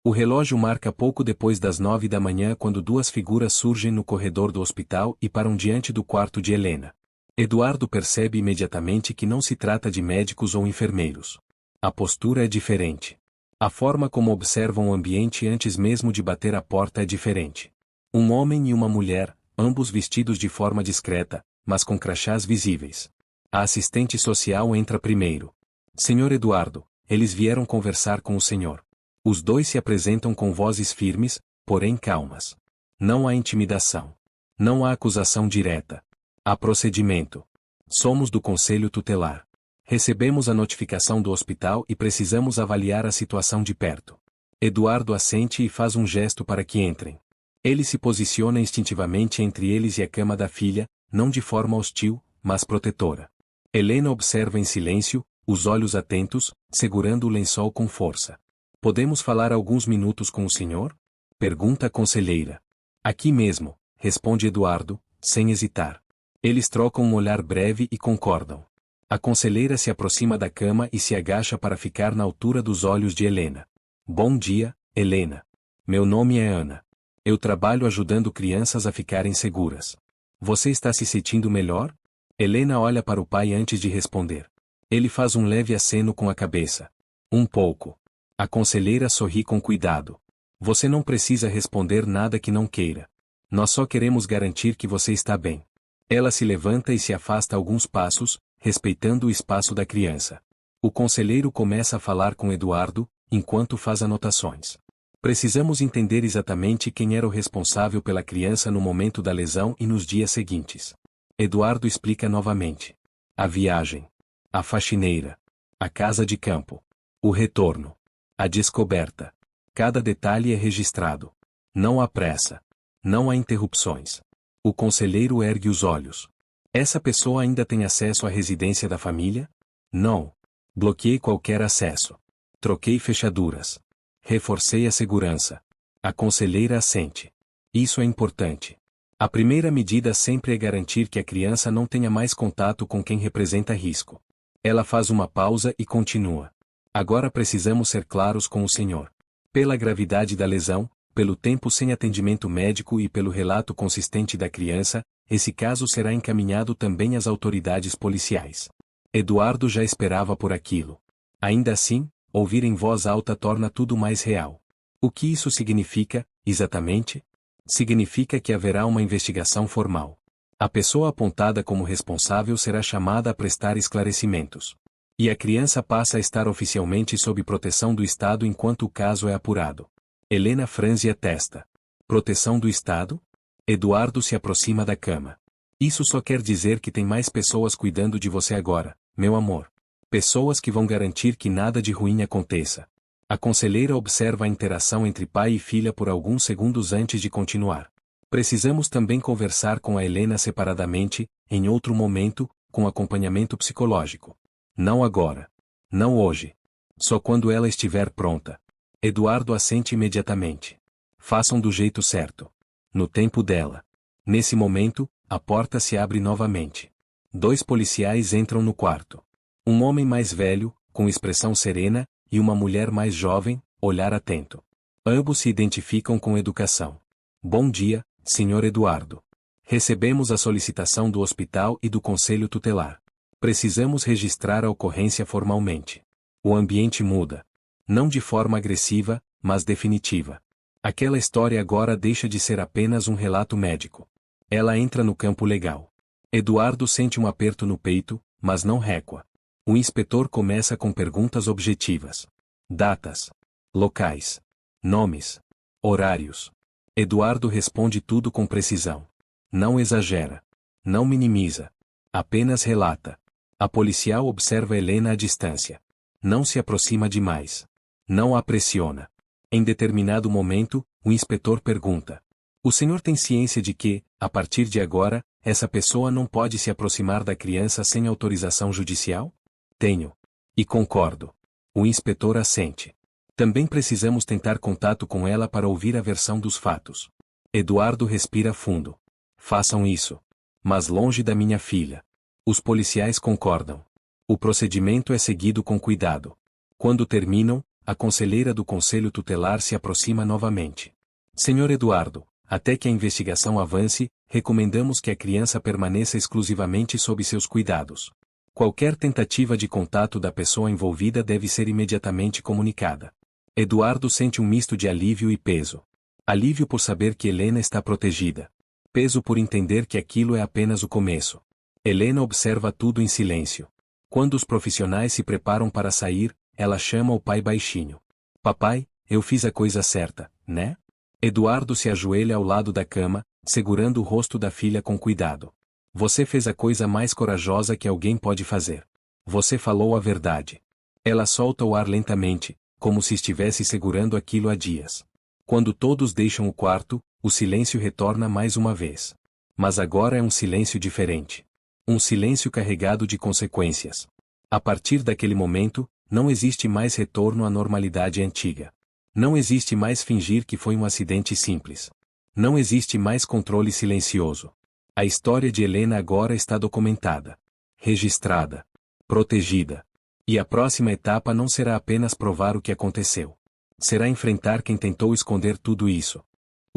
O relógio marca pouco depois das 9 da manhã quando duas figuras surgem no corredor do hospital e param diante do quarto de Helena. Eduardo percebe imediatamente que não se trata de médicos ou enfermeiros. A postura é diferente. A forma como observam o ambiente antes mesmo de bater a porta é diferente. Um homem e uma mulher, ambos vestidos de forma discreta, mas com crachás visíveis. A assistente social entra primeiro. Senhor Eduardo, eles vieram conversar com o senhor. Os dois se apresentam com vozes firmes, porém calmas. Não há intimidação. Não há acusação direta. Há procedimento. Somos do Conselho Tutelar. Recebemos a notificação do hospital e precisamos avaliar a situação de perto. Eduardo assente e faz um gesto para que entrem. Ele se posiciona instintivamente entre eles e a cama da filha, não de forma hostil, mas protetora. Helena observa em silêncio, os olhos atentos, segurando o lençol com força. Podemos falar alguns minutos com o senhor? Pergunta a conselheira. Aqui mesmo, responde Eduardo, sem hesitar. Eles trocam um olhar breve e concordam. A conselheira se aproxima da cama e se agacha para ficar na altura dos olhos de Helena. Bom dia, Helena. Meu nome é Ana. Eu trabalho ajudando crianças a ficarem seguras. Você está se sentindo melhor? Helena olha para o pai antes de responder. Ele faz um leve aceno com a cabeça. Um pouco. A conselheira sorri com cuidado. Você não precisa responder nada que não queira. Nós só queremos garantir que você está bem. Ela se levanta e se afasta alguns passos, respeitando o espaço da criança. O conselheiro começa a falar com Eduardo, enquanto faz anotações. Precisamos entender exatamente quem era o responsável pela criança no momento da lesão e nos dias seguintes. Eduardo explica novamente. A viagem. A faxineira. A casa de campo. O retorno. A descoberta. Cada detalhe é registrado. Não há pressa. Não há interrupções. O conselheiro ergue os olhos. Essa pessoa ainda tem acesso à residência da família? Não. Bloqueei qualquer acesso. Troquei fechaduras. Reforcei a segurança. A conselheira assente. Isso é importante. A primeira medida sempre é garantir que a criança não tenha mais contato com quem representa risco. Ela faz uma pausa e continua. Agora precisamos ser claros com o senhor. Pela gravidade da lesão, pelo tempo sem atendimento médico e pelo relato consistente da criança, esse caso será encaminhado também às autoridades policiais. Eduardo já esperava por aquilo. Ainda assim, ouvir em voz alta torna tudo mais real. O que isso significa, exatamente? Significa que haverá uma investigação formal. A pessoa apontada como responsável será chamada a prestar esclarecimentos. E a criança passa a estar oficialmente sob proteção do Estado enquanto o caso é apurado. Helena franze a testa. Proteção do Estado? Eduardo se aproxima da cama. Isso só quer dizer que tem mais pessoas cuidando de você agora, meu amor. Pessoas que vão garantir que nada de ruim aconteça. A conselheira observa a interação entre pai e filha por alguns segundos antes de continuar. Precisamos também conversar com a Helena separadamente, em outro momento, com acompanhamento psicológico. Não agora. Não hoje. Só quando ela estiver pronta. Eduardo assente imediatamente. Façam do jeito certo. No tempo dela. Nesse momento, a porta se abre novamente. 2 policiais entram no quarto. Um homem mais velho, com expressão serena, e uma mulher mais jovem, olhar atento. Ambos se identificam com educação. Bom dia, Sr. Eduardo. Recebemos a solicitação do hospital e do Conselho Tutelar. Precisamos registrar a ocorrência formalmente. O ambiente muda. Não de forma agressiva, mas definitiva. Aquela história agora deixa de ser apenas um relato médico. Ela entra no campo legal. Eduardo sente um aperto no peito, mas não recua. O inspetor começa com perguntas objetivas. Datas. Locais. Nomes. Horários. Eduardo responde tudo com precisão. Não exagera. Não minimiza. Apenas relata. A policial observa Helena à distância. Não se aproxima demais. Não a pressiona. Em determinado momento, o inspetor pergunta. O senhor tem ciência de que, a partir de agora, essa pessoa não pode se aproximar da criança sem autorização judicial? Tenho. E concordo. O inspetor assente. Também precisamos tentar contato com ela para ouvir a versão dos fatos. Eduardo respira fundo. Façam isso. Mas longe da minha filha. Os policiais concordam. O procedimento é seguido com cuidado. Quando terminam, a conselheira do Conselho Tutelar se aproxima novamente. Senhor Eduardo, até que a investigação avance, recomendamos que a criança permaneça exclusivamente sob seus cuidados. Qualquer tentativa de contato da pessoa envolvida deve ser imediatamente comunicada. Eduardo sente um misto de alívio e peso. Alívio por saber que Helena está protegida. Peso por entender que aquilo é apenas o começo. Helena observa tudo em silêncio. Quando os profissionais se preparam para sair, ela chama o pai baixinho. Papai, eu fiz a coisa certa, né? Eduardo se ajoelha ao lado da cama, segurando o rosto da filha com cuidado. Você fez a coisa mais corajosa que alguém pode fazer. Você falou a verdade. Ela solta o ar lentamente, como se estivesse segurando aquilo há dias. Quando todos deixam o quarto, o silêncio retorna mais uma vez. Mas agora é um silêncio diferente. Um silêncio carregado de consequências. A partir daquele momento, não existe mais retorno à normalidade antiga. Não existe mais fingir que foi um acidente simples. Não existe mais controle silencioso. A história de Helena agora está documentada, registrada, protegida. E a próxima etapa não será apenas provar o que aconteceu. Será enfrentar quem tentou esconder tudo isso.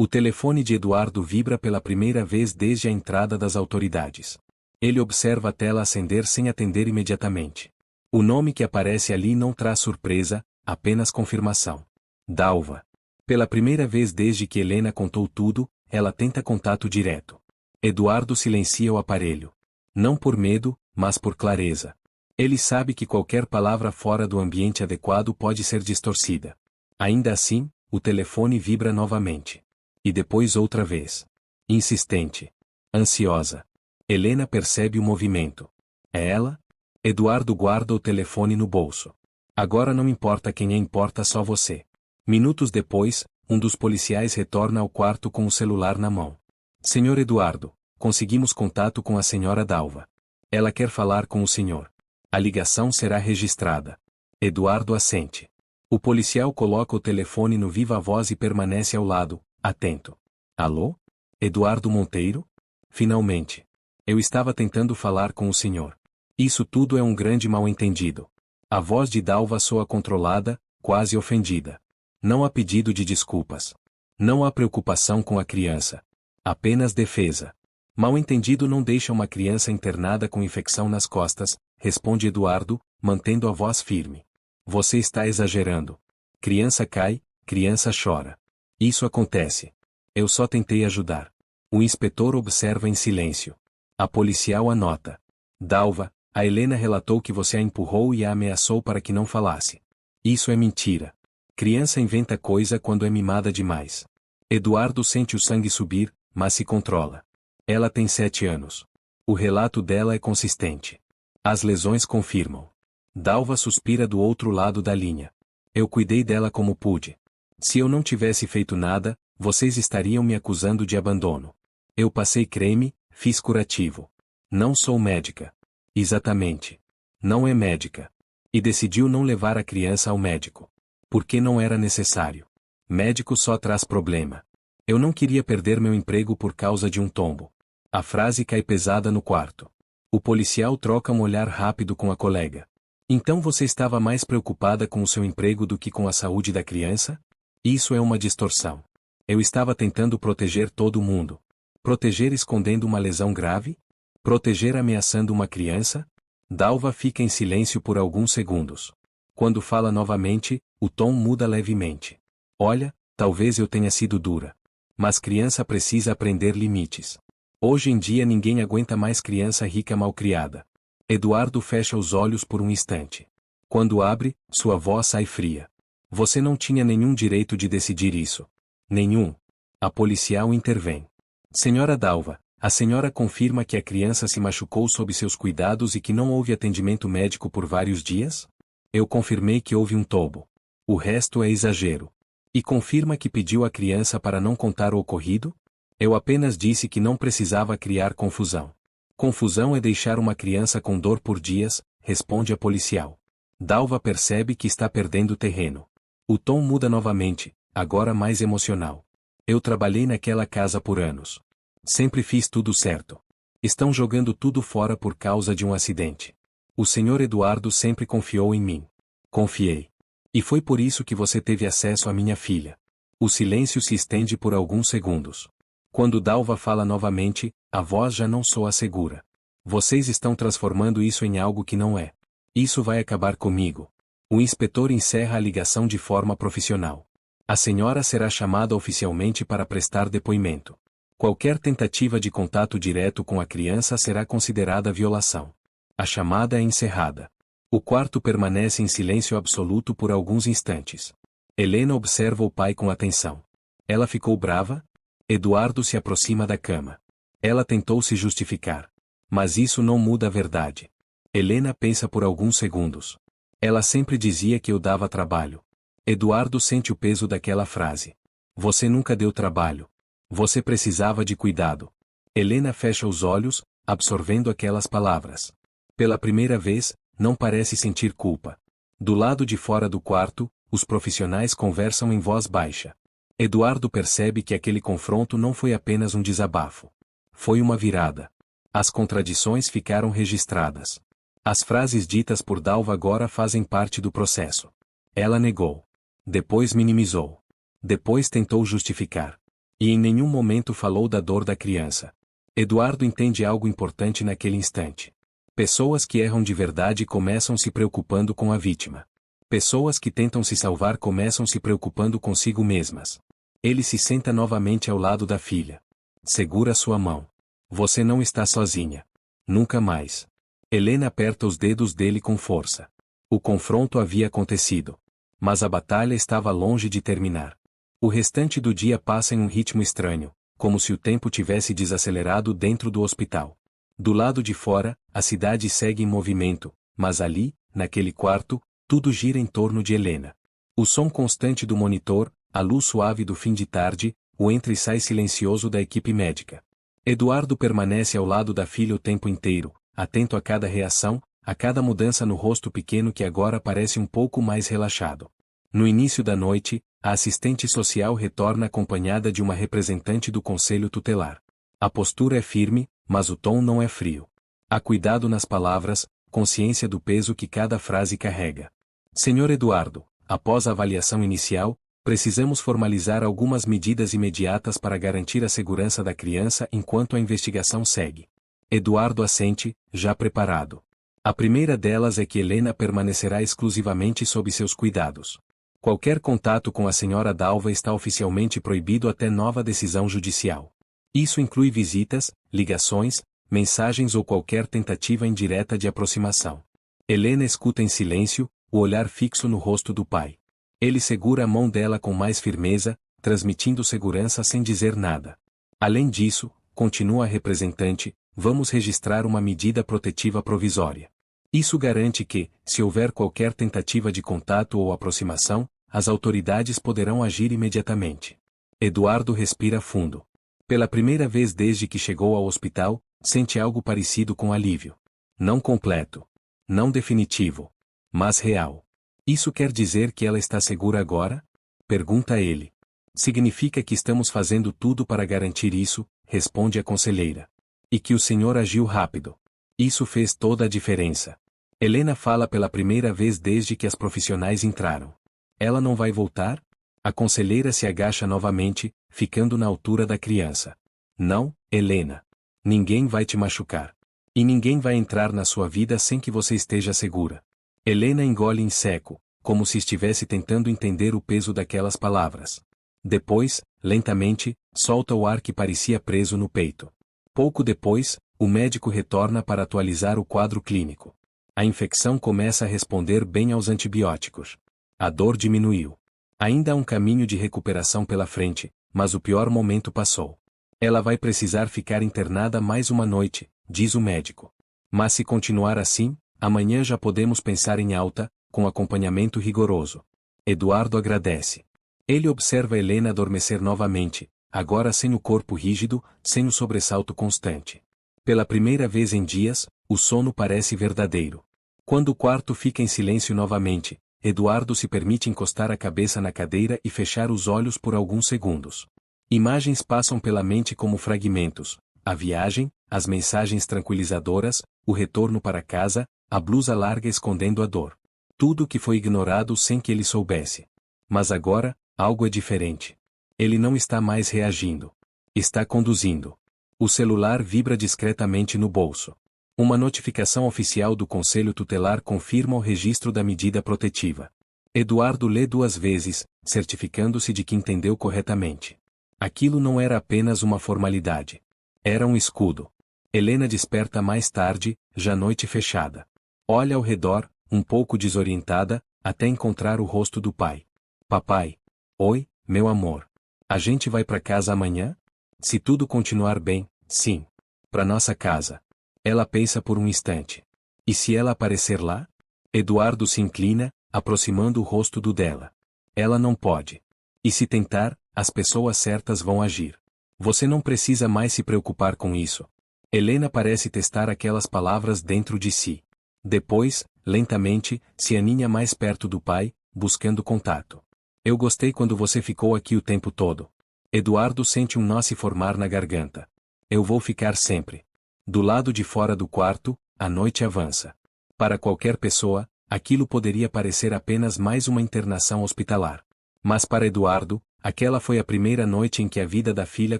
O telefone de Eduardo vibra pela primeira vez desde a entrada das autoridades. Ele observa a tela acender sem atender imediatamente. O nome que aparece ali não traz surpresa, apenas confirmação. Dalva. Pela primeira vez desde que Helena contou tudo, ela tenta contato direto. Eduardo silencia o aparelho. Não por medo, mas por clareza. Ele sabe que qualquer palavra fora do ambiente adequado pode ser distorcida. Ainda assim, o telefone vibra novamente. E depois outra vez. Insistente. Ansiosa. Helena percebe o movimento. É ela? Eduardo guarda o telefone no bolso. Agora não importa quem é, importa só você. Minutos depois, um dos policiais retorna ao quarto com o celular na mão. Senhor Eduardo, conseguimos contato com a senhora Dalva. Ela quer falar com o senhor. A ligação será registrada. Eduardo assente. O policial coloca o telefone no viva voz e permanece ao lado, atento. Alô? Eduardo Monteiro? Finalmente. Eu estava tentando falar com o senhor. Isso tudo é um grande mal-entendido. A voz de Dalva soa controlada, quase ofendida. Não há pedido de desculpas. Não há preocupação com a criança. Apenas defesa. Mal-entendido não deixa uma criança internada com infecção nas costas, responde Eduardo, mantendo a voz firme. Você está exagerando. Criança cai, criança chora. Isso acontece. Eu só tentei ajudar. O inspetor observa em silêncio. A policial anota. Dalva, a Helena relatou que você a empurrou e a ameaçou para que não falasse. Isso é mentira. Criança inventa coisa quando é mimada demais. Eduardo sente o sangue subir, mas se controla. Ela tem 7 anos. O relato dela é consistente. As lesões confirmam. Dalva suspira do outro lado da linha. Eu cuidei dela como pude. Se eu não tivesse feito nada, vocês estariam me acusando de abandono. Eu passei creme, fiz curativo. Não sou médica. Exatamente. Não é médica. E decidiu não levar a criança ao médico. Porque não era necessário. Médico só traz problema. Eu não queria perder meu emprego por causa de um tombo. A frase cai pesada no quarto. O policial troca um olhar rápido com a colega. Então você estava mais preocupada com o seu emprego do que com a saúde da criança? Isso é uma distorção. Eu estava tentando proteger todo mundo. Proteger escondendo uma lesão grave? Proteger ameaçando uma criança? Dalva fica em silêncio por alguns segundos. Quando fala novamente, o tom muda levemente. Olha, talvez eu tenha sido dura. Mas criança precisa aprender limites. Hoje em dia ninguém aguenta mais criança rica malcriada. Eduardo fecha os olhos por um instante. Quando abre, sua voz sai fria. Você não tinha nenhum direito de decidir isso. Nenhum. A policial intervém. Senhora Dalva, a senhora confirma que a criança se machucou sob seus cuidados e que não houve atendimento médico por vários dias? Eu confirmei que houve um tombo. O resto é exagero. E confirma que pediu à criança para não contar o ocorrido? Eu apenas disse que não precisava criar confusão. Confusão é deixar uma criança com dor por dias, responde a policial. Dalva percebe que está perdendo terreno. O tom muda novamente, agora mais emocional. Eu trabalhei naquela casa por anos. Sempre fiz tudo certo. Estão jogando tudo fora por causa de um acidente. O senhor Eduardo sempre confiou em mim. Confiei. E foi por isso que você teve acesso à minha filha. O silêncio se estende por alguns segundos. Quando Dalva fala novamente, a voz já não soa segura. Vocês estão transformando isso em algo que não é. Isso vai acabar comigo. O inspetor encerra a ligação de forma profissional. A senhora será chamada oficialmente para prestar depoimento. Qualquer tentativa de contato direto com a criança será considerada violação. A chamada é encerrada. O quarto permanece em silêncio absoluto por alguns instantes. Helena observa o pai com atenção. Ela ficou brava? Eduardo se aproxima da cama. Ela tentou se justificar. Mas isso não muda a verdade. Helena pensa por alguns segundos. Ela sempre dizia que eu dava trabalho. Eduardo sente o peso daquela frase. Você nunca deu trabalho. Você precisava de cuidado. Helena fecha os olhos, absorvendo aquelas palavras. Pela primeira vez, não parece sentir culpa. Do lado de fora do quarto, os profissionais conversam em voz baixa. Eduardo percebe que aquele confronto não foi apenas um desabafo. Foi uma virada. As contradições ficaram registradas. As frases ditas por Dalva agora fazem parte do processo. Ela negou. Depois minimizou. Depois tentou justificar. E em nenhum momento falou da dor da criança. Eduardo entende algo importante naquele instante. Pessoas que erram de verdade começam se preocupando com a vítima. Pessoas que tentam se salvar começam se preocupando consigo mesmas. Ele se senta novamente ao lado da filha. Segura sua mão. Você não está sozinha. Nunca mais. Helena aperta os dedos dele com força. O confronto havia acontecido. Mas a batalha estava longe de terminar. O restante do dia passa em um ritmo estranho, como se o tempo tivesse desacelerado dentro do hospital. Do lado de fora, a cidade segue em movimento, mas ali, naquele quarto, tudo gira em torno de Helena. O som constante do monitor, a luz suave do fim de tarde, o entra e sai silencioso da equipe médica. Eduardo permanece ao lado da filha o tempo inteiro, atento a cada reação, a cada mudança no rosto pequeno que agora parece um pouco mais relaxado. No início da noite, a assistente social retorna acompanhada de uma representante do conselho tutelar. A postura é firme, mas o tom não é frio. Há cuidado nas palavras, consciência do peso que cada frase carrega. Senhor Eduardo, após a avaliação inicial, precisamos formalizar algumas medidas imediatas para garantir a segurança da criança enquanto a investigação segue. Eduardo assente, já preparado. A primeira delas é que Helena permanecerá exclusivamente sob seus cuidados. Qualquer contato com a senhora Dalva está oficialmente proibido até nova decisão judicial. Isso inclui visitas, ligações, mensagens ou qualquer tentativa indireta de aproximação. Helena escuta em silêncio, o olhar fixo no rosto do pai. Ele segura a mão dela com mais firmeza, transmitindo segurança sem dizer nada. Além disso, continua a representante, vamos registrar uma medida protetiva provisória. Isso garante que, se houver qualquer tentativa de contato ou aproximação, as autoridades poderão agir imediatamente. Eduardo respira fundo. Pela primeira vez desde que chegou ao hospital, sente algo parecido com alívio. Não completo. Não definitivo. Mas real. Isso quer dizer que ela está segura agora? Pergunta ele. Significa que estamos fazendo tudo para garantir isso, responde a conselheira. E que o senhor agiu rápido. Isso fez toda a diferença. Helena fala pela primeira vez desde que as profissionais entraram. Ela não vai voltar? A conselheira se agacha novamente, ficando na altura da criança. Não, Helena. Ninguém vai te machucar. E ninguém vai entrar na sua vida sem que você esteja segura. Helena engole em seco, como se estivesse tentando entender o peso daquelas palavras. Depois, lentamente, solta o ar que parecia preso no peito. Pouco depois, o médico retorna para atualizar o quadro clínico. A infecção começa a responder bem aos antibióticos. A dor diminuiu. Ainda há um caminho de recuperação pela frente, mas o pior momento passou. Ela vai precisar ficar internada mais uma noite, diz o médico. Mas se continuar assim, amanhã já podemos pensar em alta, com acompanhamento rigoroso. Eduardo agradece. Ele observa Helena adormecer novamente, agora sem o corpo rígido, sem o sobressalto constante. Pela primeira vez em dias, o sono parece verdadeiro. Quando o quarto fica em silêncio novamente, Eduardo se permite encostar a cabeça na cadeira e fechar os olhos por alguns segundos. Imagens passam pela mente como fragmentos: a viagem, as mensagens tranquilizadoras, o retorno para casa, a blusa larga escondendo a dor. Tudo que foi ignorado sem que ele soubesse. Mas agora, algo é diferente. Ele não está mais reagindo. Está conduzindo. O celular vibra discretamente no bolso. Uma notificação oficial do Conselho Tutelar confirma o registro da medida protetiva. Eduardo lê 2 vezes, certificando-se de que entendeu corretamente. Aquilo não era apenas uma formalidade. Era um escudo. Helena desperta mais tarde, já noite fechada. Olha ao redor, um pouco desorientada, até encontrar o rosto do pai. Papai. Oi, meu amor. A gente vai para casa amanhã? Se tudo continuar bem, sim. Para nossa casa. Ela pensa por um instante. E se ela aparecer lá? Eduardo se inclina, aproximando o rosto do dela. Ela não pode. E se tentar, as pessoas certas vão agir. Você não precisa mais se preocupar com isso. Helena parece testar aquelas palavras dentro de si. Depois, lentamente, se aninha mais perto do pai, buscando contato. Eu gostei quando você ficou aqui o tempo todo. Eduardo sente um nó se formar na garganta. Eu vou ficar sempre. Do lado de fora do quarto, a noite avança. Para qualquer pessoa, aquilo poderia parecer apenas mais uma internação hospitalar. Mas para Eduardo, aquela foi a primeira noite em que a vida da filha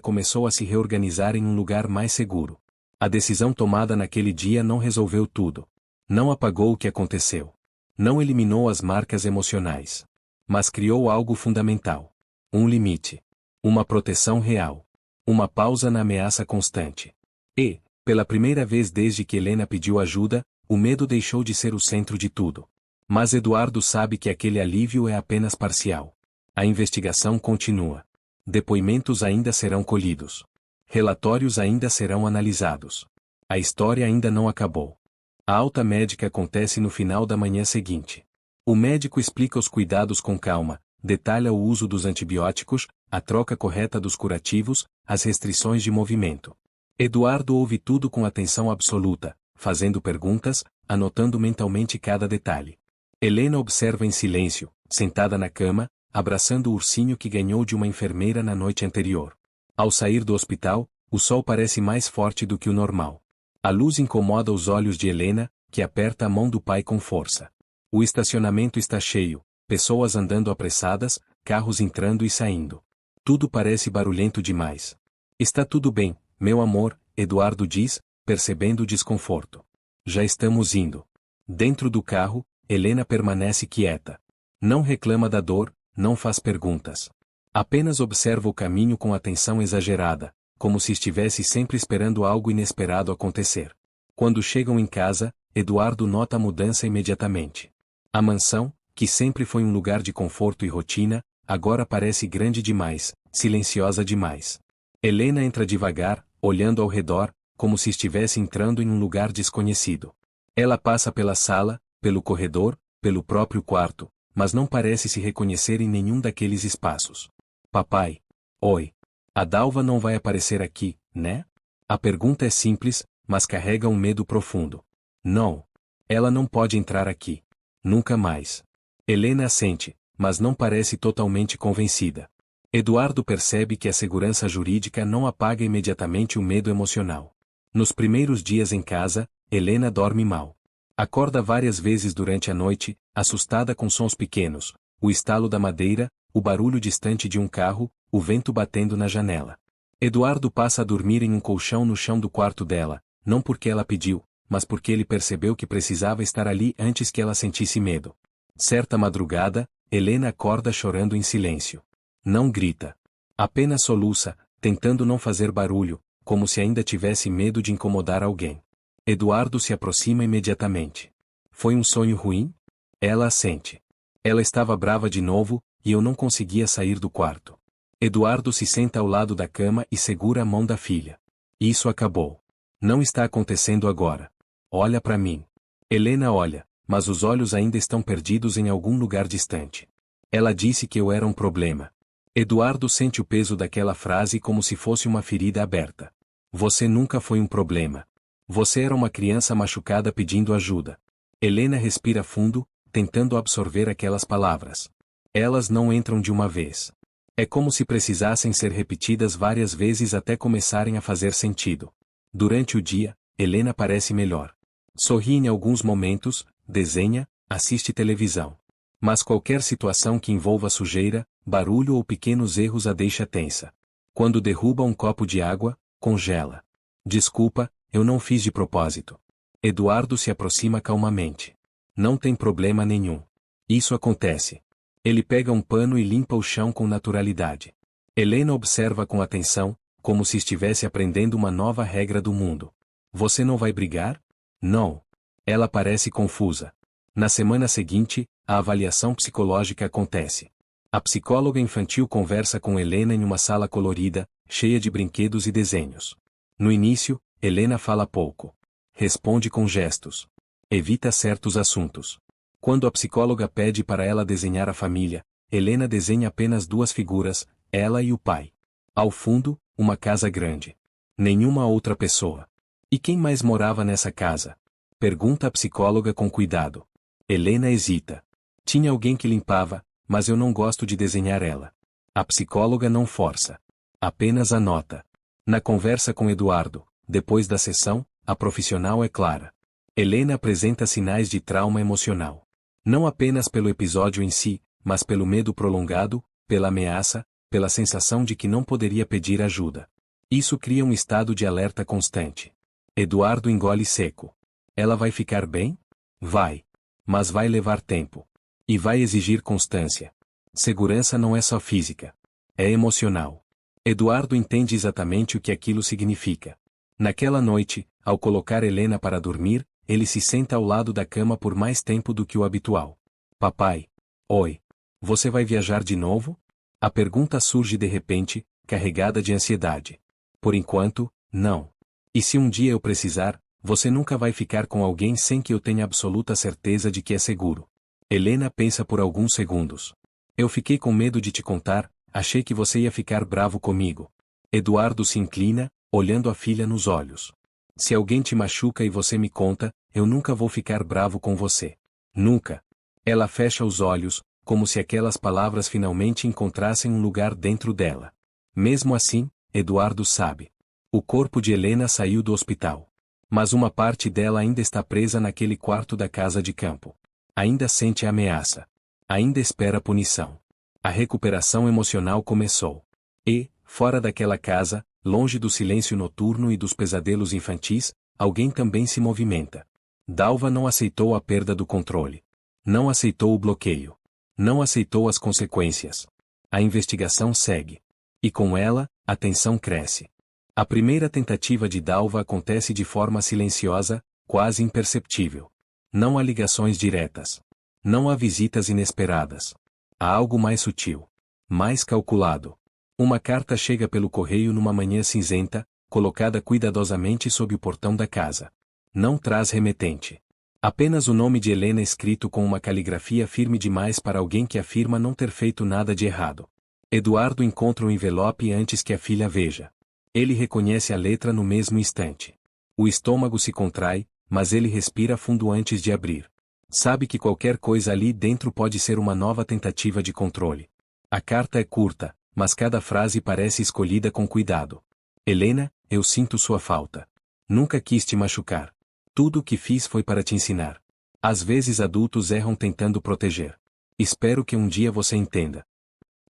começou a se reorganizar em um lugar mais seguro. A decisão tomada naquele dia não resolveu tudo. Não apagou o que aconteceu. Não eliminou as marcas emocionais. Mas criou algo fundamental. Um limite. Uma proteção real. Uma pausa na ameaça constante. E, pela primeira vez desde que Helena pediu ajuda, o medo deixou de ser o centro de tudo. Mas Eduardo sabe que aquele alívio é apenas parcial. A investigação continua. Depoimentos ainda serão colhidos. Relatórios ainda serão analisados. A história ainda não acabou. A alta médica acontece no final da manhã seguinte. O médico explica os cuidados com calma, detalha o uso dos antibióticos, a troca correta dos curativos, as restrições de movimento. Eduardo ouve tudo com atenção absoluta, fazendo perguntas, anotando mentalmente cada detalhe. Helena observa em silêncio, sentada na cama, abraçando o ursinho que ganhou de uma enfermeira na noite anterior. Ao sair do hospital, o sol parece mais forte do que o normal. A luz incomoda os olhos de Helena, que aperta a mão do pai com força. O estacionamento está cheio, pessoas andando apressadas, carros entrando e saindo. Tudo parece barulhento demais. Está tudo bem, meu amor, Eduardo diz, percebendo o desconforto. Já estamos indo. Dentro do carro, Helena permanece quieta. Não reclama da dor, não faz perguntas. Apenas observa o caminho com atenção exagerada, como se estivesse sempre esperando algo inesperado acontecer. Quando chegam em casa, Eduardo nota a mudança imediatamente. A mansão, que sempre foi um lugar de conforto e rotina, agora parece grande demais, silenciosa demais. Helena entra devagar, olhando ao redor, como se estivesse entrando em um lugar desconhecido. Ela passa pela sala, pelo corredor, pelo próprio quarto, mas não parece se reconhecer em nenhum daqueles espaços. Papai. Oi. A Dalva não vai aparecer aqui, né? A pergunta é simples, mas carrega um medo profundo. Não. Ela não pode entrar aqui. Nunca mais. Helena assente, mas não parece totalmente convencida. Eduardo percebe que a segurança jurídica não apaga imediatamente o medo emocional. Nos primeiros dias em casa, Helena dorme mal. Acorda várias vezes durante a noite, assustada com sons pequenos, o estalo da madeira, o barulho distante de um carro, o vento batendo na janela. Eduardo passa a dormir em um colchão no chão do quarto dela, não porque ela pediu, mas porque ele percebeu que precisava estar ali antes que ela sentisse medo. Certa madrugada, Helena acorda chorando em silêncio. Não grita. Apenas soluça, tentando não fazer barulho, como se ainda tivesse medo de incomodar alguém. Eduardo se aproxima imediatamente. Foi um sonho ruim? Ela assente. Ela estava brava de novo, e eu não conseguia sair do quarto. Eduardo se senta ao lado da cama e segura a mão da filha. Isso acabou. Não está acontecendo agora. Olha para mim. Helena olha, mas os olhos ainda estão perdidos em algum lugar distante. Ela disse que eu era um problema. Eduardo sente o peso daquela frase como se fosse uma ferida aberta. Você nunca foi um problema. Você era uma criança machucada pedindo ajuda. Helena respira fundo, tentando absorver aquelas palavras. Elas não entram de uma vez. É como se precisassem ser repetidas várias vezes até começarem a fazer sentido. Durante o dia, Helena parece melhor. Sorri em alguns momentos, desenha, assiste televisão. Mas qualquer situação que envolva sujeira, barulho ou pequenos erros a deixa tensa. Quando derruba um copo de água, congela. Desculpa, eu não fiz de propósito. Eduardo se aproxima calmamente. Não tem problema nenhum. Isso acontece. Ele pega um pano e limpa o chão com naturalidade. Helena observa com atenção, como se estivesse aprendendo uma nova regra do mundo. Você não vai brigar? Não. Ela parece confusa. Na semana seguinte, a avaliação psicológica acontece. A psicóloga infantil conversa com Helena em uma sala colorida, cheia de brinquedos e desenhos. No início, Helena fala pouco. Responde com gestos. Evita certos assuntos. Quando a psicóloga pede para ela desenhar a família, Helena desenha apenas duas figuras, ela e o pai. Ao fundo, uma casa grande. Nenhuma outra pessoa. E quem mais morava nessa casa? Pergunta a psicóloga com cuidado. Helena hesita. Tinha alguém que limpava, mas eu não gosto de desenhar ela. A psicóloga não força. Apenas anota. Na conversa com Eduardo, depois da sessão, a profissional é clara. Helena apresenta sinais de trauma emocional. Não apenas pelo episódio em si, mas pelo medo prolongado, pela ameaça, pela sensação de que não poderia pedir ajuda. Isso cria um estado de alerta constante. Eduardo engole seco. Ela vai ficar bem? Vai. Mas vai levar tempo. E vai exigir constância. Segurança não é só física. É emocional. Eduardo entende exatamente o que aquilo significa. Naquela noite, ao colocar Helena para dormir, ele se senta ao lado da cama por mais tempo do que o habitual. Papai. Oi. Você vai viajar de novo? A pergunta surge de repente, carregada de ansiedade. Por enquanto, não. E se um dia eu precisar, você nunca vai ficar com alguém sem que eu tenha absoluta certeza de que é seguro. Helena pensa por alguns segundos. Eu fiquei com medo de te contar, achei que você ia ficar bravo comigo. Eduardo se inclina, olhando a filha nos olhos. Se alguém te machuca e você me conta, eu nunca vou ficar bravo com você. Nunca. Ela fecha os olhos, como se aquelas palavras finalmente encontrassem um lugar dentro dela. Mesmo assim, Eduardo sabe. O corpo de Helena saiu do hospital. Mas uma parte dela ainda está presa naquele quarto da casa de campo. Ainda sente a ameaça. Ainda espera a punição. A recuperação emocional começou. E, fora daquela casa, longe do silêncio noturno e dos pesadelos infantis, alguém também se movimenta. Dalva não aceitou a perda do controle. Não aceitou o bloqueio. Não aceitou as consequências. A investigação segue. E com ela, a tensão cresce. A primeira tentativa de Dalva acontece de forma silenciosa, quase imperceptível. Não há ligações diretas. Não há visitas inesperadas. Há algo mais sutil. Mais calculado. Uma carta chega pelo correio numa manhã cinzenta, colocada cuidadosamente sob o portão da casa. Não traz remetente. Apenas o nome de Helena escrito com uma caligrafia firme demais para alguém que afirma não ter feito nada de errado. Eduardo encontra o envelope antes que a filha veja. Ele reconhece a letra no mesmo instante. O estômago se contrai, mas ele respira fundo antes de abrir. Sabe que qualquer coisa ali dentro pode ser uma nova tentativa de controle. A carta é curta, mas cada frase parece escolhida com cuidado. Helena, eu sinto sua falta. Nunca quis te machucar. Tudo o que fiz foi para te ensinar. Às vezes adultos erram tentando proteger. Espero que um dia você entenda.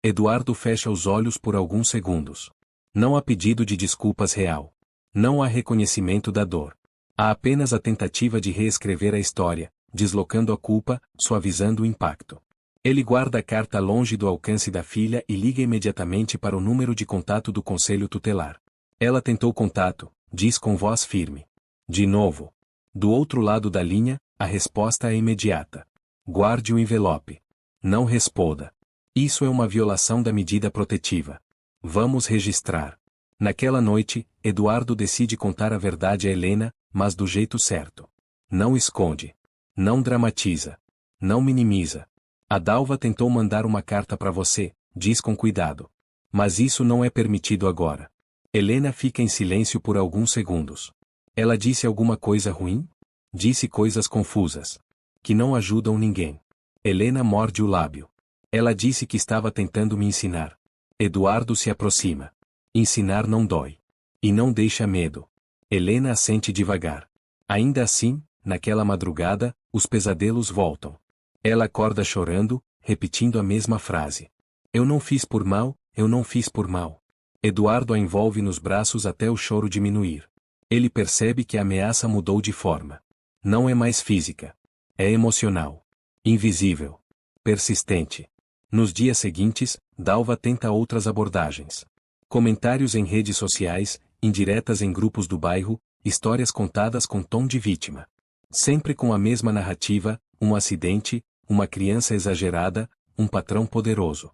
Eduardo fecha os olhos por alguns segundos. Não há pedido de desculpas real. Não há reconhecimento da dor. Há apenas a tentativa de reescrever a história, deslocando a culpa, suavizando o impacto. Ele guarda a carta longe do alcance da filha e liga imediatamente para o número de contato do conselho tutelar. Ela tentou contato, diz com voz firme. De novo. Do outro lado da linha, a resposta é imediata. Guarde o envelope. Não responda. Isso é uma violação da medida protetiva. Vamos registrar. Naquela noite, Eduardo decide contar a verdade a Helena, mas do jeito certo. Não esconde. Não dramatiza. Não minimiza. A Dalva tentou mandar uma carta para você, diz com cuidado. Mas isso não é permitido agora. Helena fica em silêncio por alguns segundos. Ela disse alguma coisa ruim? Disse coisas confusas. Que não ajudam ninguém. Helena morde o lábio. Ela disse que estava tentando me ensinar. Eduardo se aproxima. Ensinar não dói. E não deixa medo. Helena assente devagar. Ainda assim, naquela madrugada, os pesadelos voltam. Ela acorda chorando, repetindo a mesma frase. Eu não fiz por mal, eu não fiz por mal. Eduardo a envolve nos braços até o choro diminuir. Ele percebe que a ameaça mudou de forma. Não é mais física. É emocional. Invisível. Persistente. Nos dias seguintes, Dalva tenta outras abordagens. Comentários em redes sociais, indiretas em grupos do bairro, histórias contadas com tom de vítima. Sempre com a mesma narrativa, um acidente, uma criança exagerada, um patrão poderoso.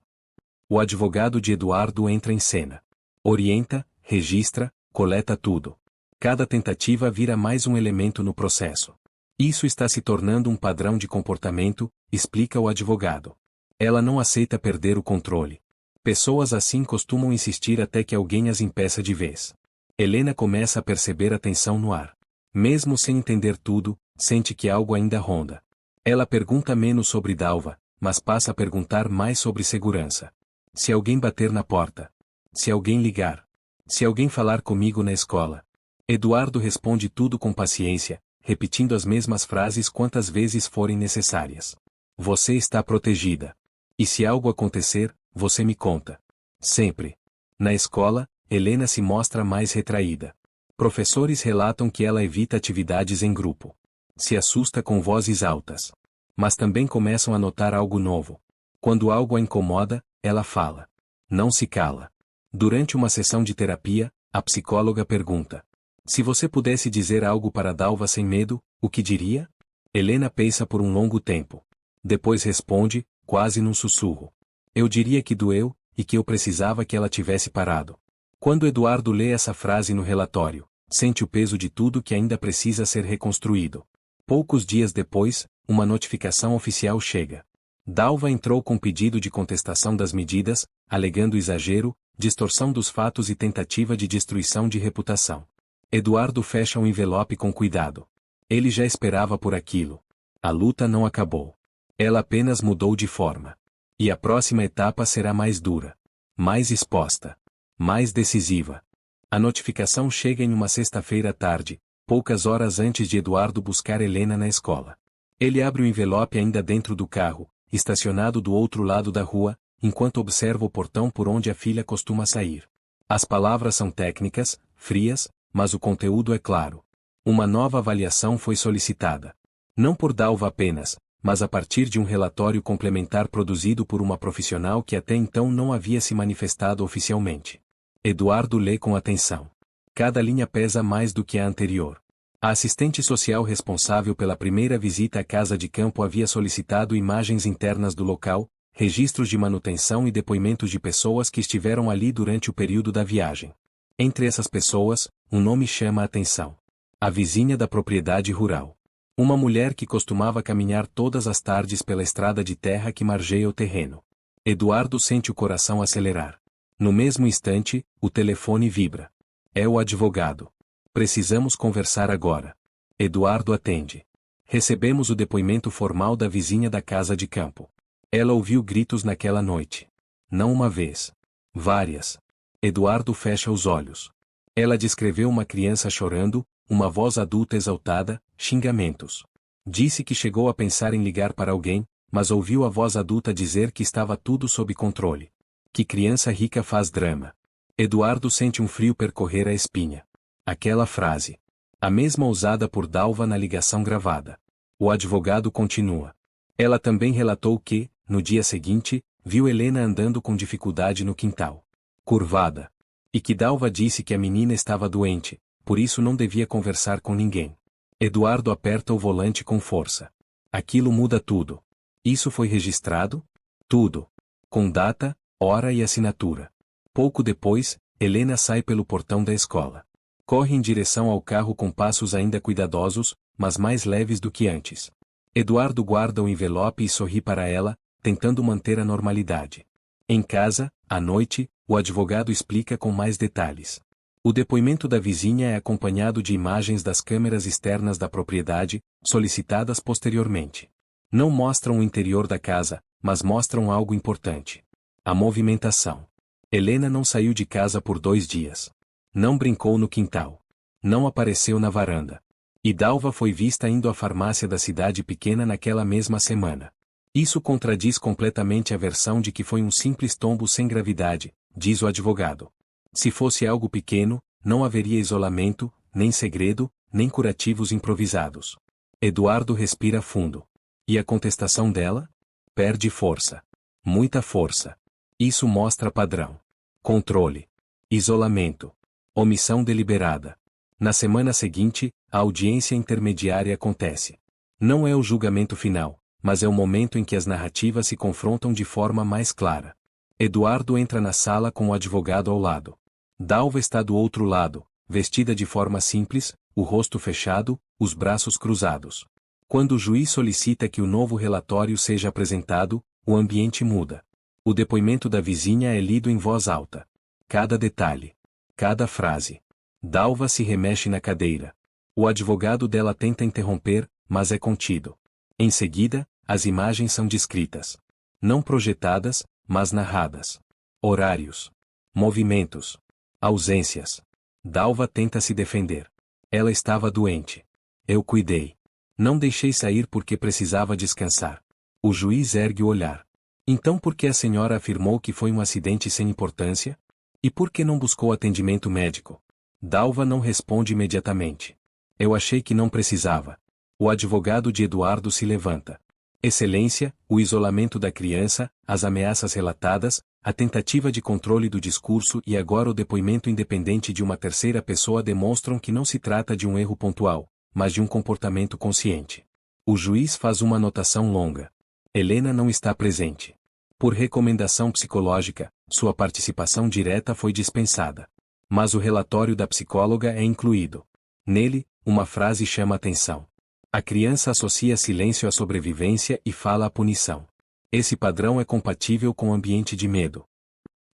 O advogado de Eduardo entra em cena. Orienta, registra, coleta tudo. Cada tentativa vira mais um elemento no processo. Isso está se tornando um padrão de comportamento, explica o advogado. Ela não aceita perder o controle. Pessoas assim costumam insistir até que alguém as impeça de vez. Helena começa a perceber a tensão no ar. Mesmo sem entender tudo, sente que algo ainda ronda. Ela pergunta menos sobre Dalva, mas passa a perguntar mais sobre segurança. Se alguém bater na porta. Se alguém ligar. Se alguém falar comigo na escola. Eduardo responde tudo com paciência, repetindo as mesmas frases quantas vezes forem necessárias. Você está protegida. E se algo acontecer, você me conta. Sempre. Na escola, Helena se mostra mais retraída. Professores relatam que ela evita atividades em grupo. Se assusta com vozes altas. Mas também começam a notar algo novo. Quando algo a incomoda, ela fala. Não se cala. Durante uma sessão de terapia, a psicóloga pergunta: se você pudesse dizer algo para Dalva sem medo, o que diria? Helena pensa por um longo tempo. Depois responde, quase num sussurro. Eu diria que doeu, e que eu precisava que ela tivesse parado. Quando Eduardo lê essa frase no relatório, sente o peso de tudo que ainda precisa ser reconstruído. Poucos dias depois, uma notificação oficial chega. Dalva entrou com pedido de contestação das medidas, alegando exagero, distorção dos fatos e tentativa de destruição de reputação. Eduardo fecha o envelope com cuidado. Ele já esperava por aquilo. A luta não acabou. Ela apenas mudou de forma. E a próxima etapa será mais dura. Mais exposta. Mais decisiva. A notificação chega em uma sexta-feira à tarde, poucas horas antes de Eduardo buscar Helena na escola. Ele abre o envelope ainda dentro do carro, estacionado do outro lado da rua, enquanto observa o portão por onde a filha costuma sair. As palavras são técnicas, frias, mas o conteúdo é claro. Uma nova avaliação foi solicitada. Não por Dalva apenas, mas a partir de um relatório complementar produzido por uma profissional que até então não havia se manifestado oficialmente. Eduardo lê com atenção. Cada linha pesa mais do que a anterior. A assistente social responsável pela primeira visita à casa de campo havia solicitado imagens internas do local, registros de manutenção e depoimentos de pessoas que estiveram ali durante o período da viagem. Entre essas pessoas, um nome chama a atenção. A vizinha da propriedade rural. Uma mulher que costumava caminhar todas as tardes pela estrada de terra que margeia o terreno. Eduardo sente o coração acelerar. No mesmo instante, o telefone vibra. É o advogado. Precisamos conversar agora. Eduardo atende. Recebemos o depoimento formal da vizinha da casa de campo. Ela ouviu gritos naquela noite. Não uma vez. Várias. Eduardo fecha os olhos. Ela descreveu uma criança chorando, uma voz adulta exaltada, xingamentos. Disse que chegou a pensar em ligar para alguém, mas ouviu a voz adulta dizer que estava tudo sob controle. Que criança rica faz drama. Eduardo sente um frio percorrer a espinha. Aquela frase. A mesma usada por Dalva na ligação gravada. O advogado continua. Ela também relatou que, no dia seguinte, viu Helena andando com dificuldade no quintal. Curvada. E que Dalva disse que a menina estava doente, por isso não devia conversar com ninguém. Eduardo aperta o volante com força. Aquilo muda tudo. Isso foi registrado? Tudo. Com data, hora e assinatura. Pouco depois, Helena sai pelo portão da escola. Corre em direção ao carro com passos ainda cuidadosos, mas mais leves do que antes. Eduardo guarda o envelope e sorri para ela, tentando manter a normalidade. Em casa, à noite, o advogado explica com mais detalhes. O depoimento da vizinha é acompanhado de imagens das câmeras externas da propriedade, solicitadas posteriormente. Não mostram o interior da casa, mas mostram algo importante. A movimentação. Helena não saiu de casa por 2 dias. Não brincou no quintal. Não apareceu na varanda. E Dalva foi vista indo à farmácia da cidade pequena naquela mesma semana. Isso contradiz completamente a versão de que foi um simples tombo sem gravidade, diz o advogado. Se fosse algo pequeno, não haveria isolamento, nem segredo, nem curativos improvisados. Eduardo respira fundo. E a contestação dela? Perde força. Muita força. Isso mostra padrão. Controle. Isolamento. Omissão deliberada. Na semana seguinte, a audiência intermediária acontece. Não é o julgamento final, mas é o momento em que as narrativas se confrontam de forma mais clara. Eduardo entra na sala com o advogado ao lado. Dalva está do outro lado, vestida de forma simples, o rosto fechado, os braços cruzados. Quando o juiz solicita que o novo relatório seja apresentado, o ambiente muda. O depoimento da vizinha é lido em voz alta. Cada detalhe. Cada frase. Dalva se remexe na cadeira. O advogado dela tenta interromper, mas é contido. Em seguida, as imagens são descritas. Não projetadas, mas narradas. Horários. Movimentos. Ausências. Dalva tenta se defender. Ela estava doente. Eu cuidei. Não deixei sair porque precisava descansar. O juiz ergue o olhar. Então por que a senhora afirmou que foi um acidente sem importância? E por que não buscou atendimento médico? Dalva não responde imediatamente. Eu achei que não precisava. O advogado de Eduardo se levanta. Excelência, o isolamento da criança, as ameaças relatadas, a tentativa de controle do discurso e agora o depoimento independente de uma terceira pessoa demonstram que não se trata de um erro pontual, mas de um comportamento consciente. O juiz faz uma anotação longa. Helena não está presente. Por recomendação psicológica, sua participação direta foi dispensada. Mas o relatório da psicóloga é incluído. Nele, uma frase chama atenção. A criança associa silêncio à sobrevivência e fala à punição. Esse padrão é compatível com o ambiente de medo.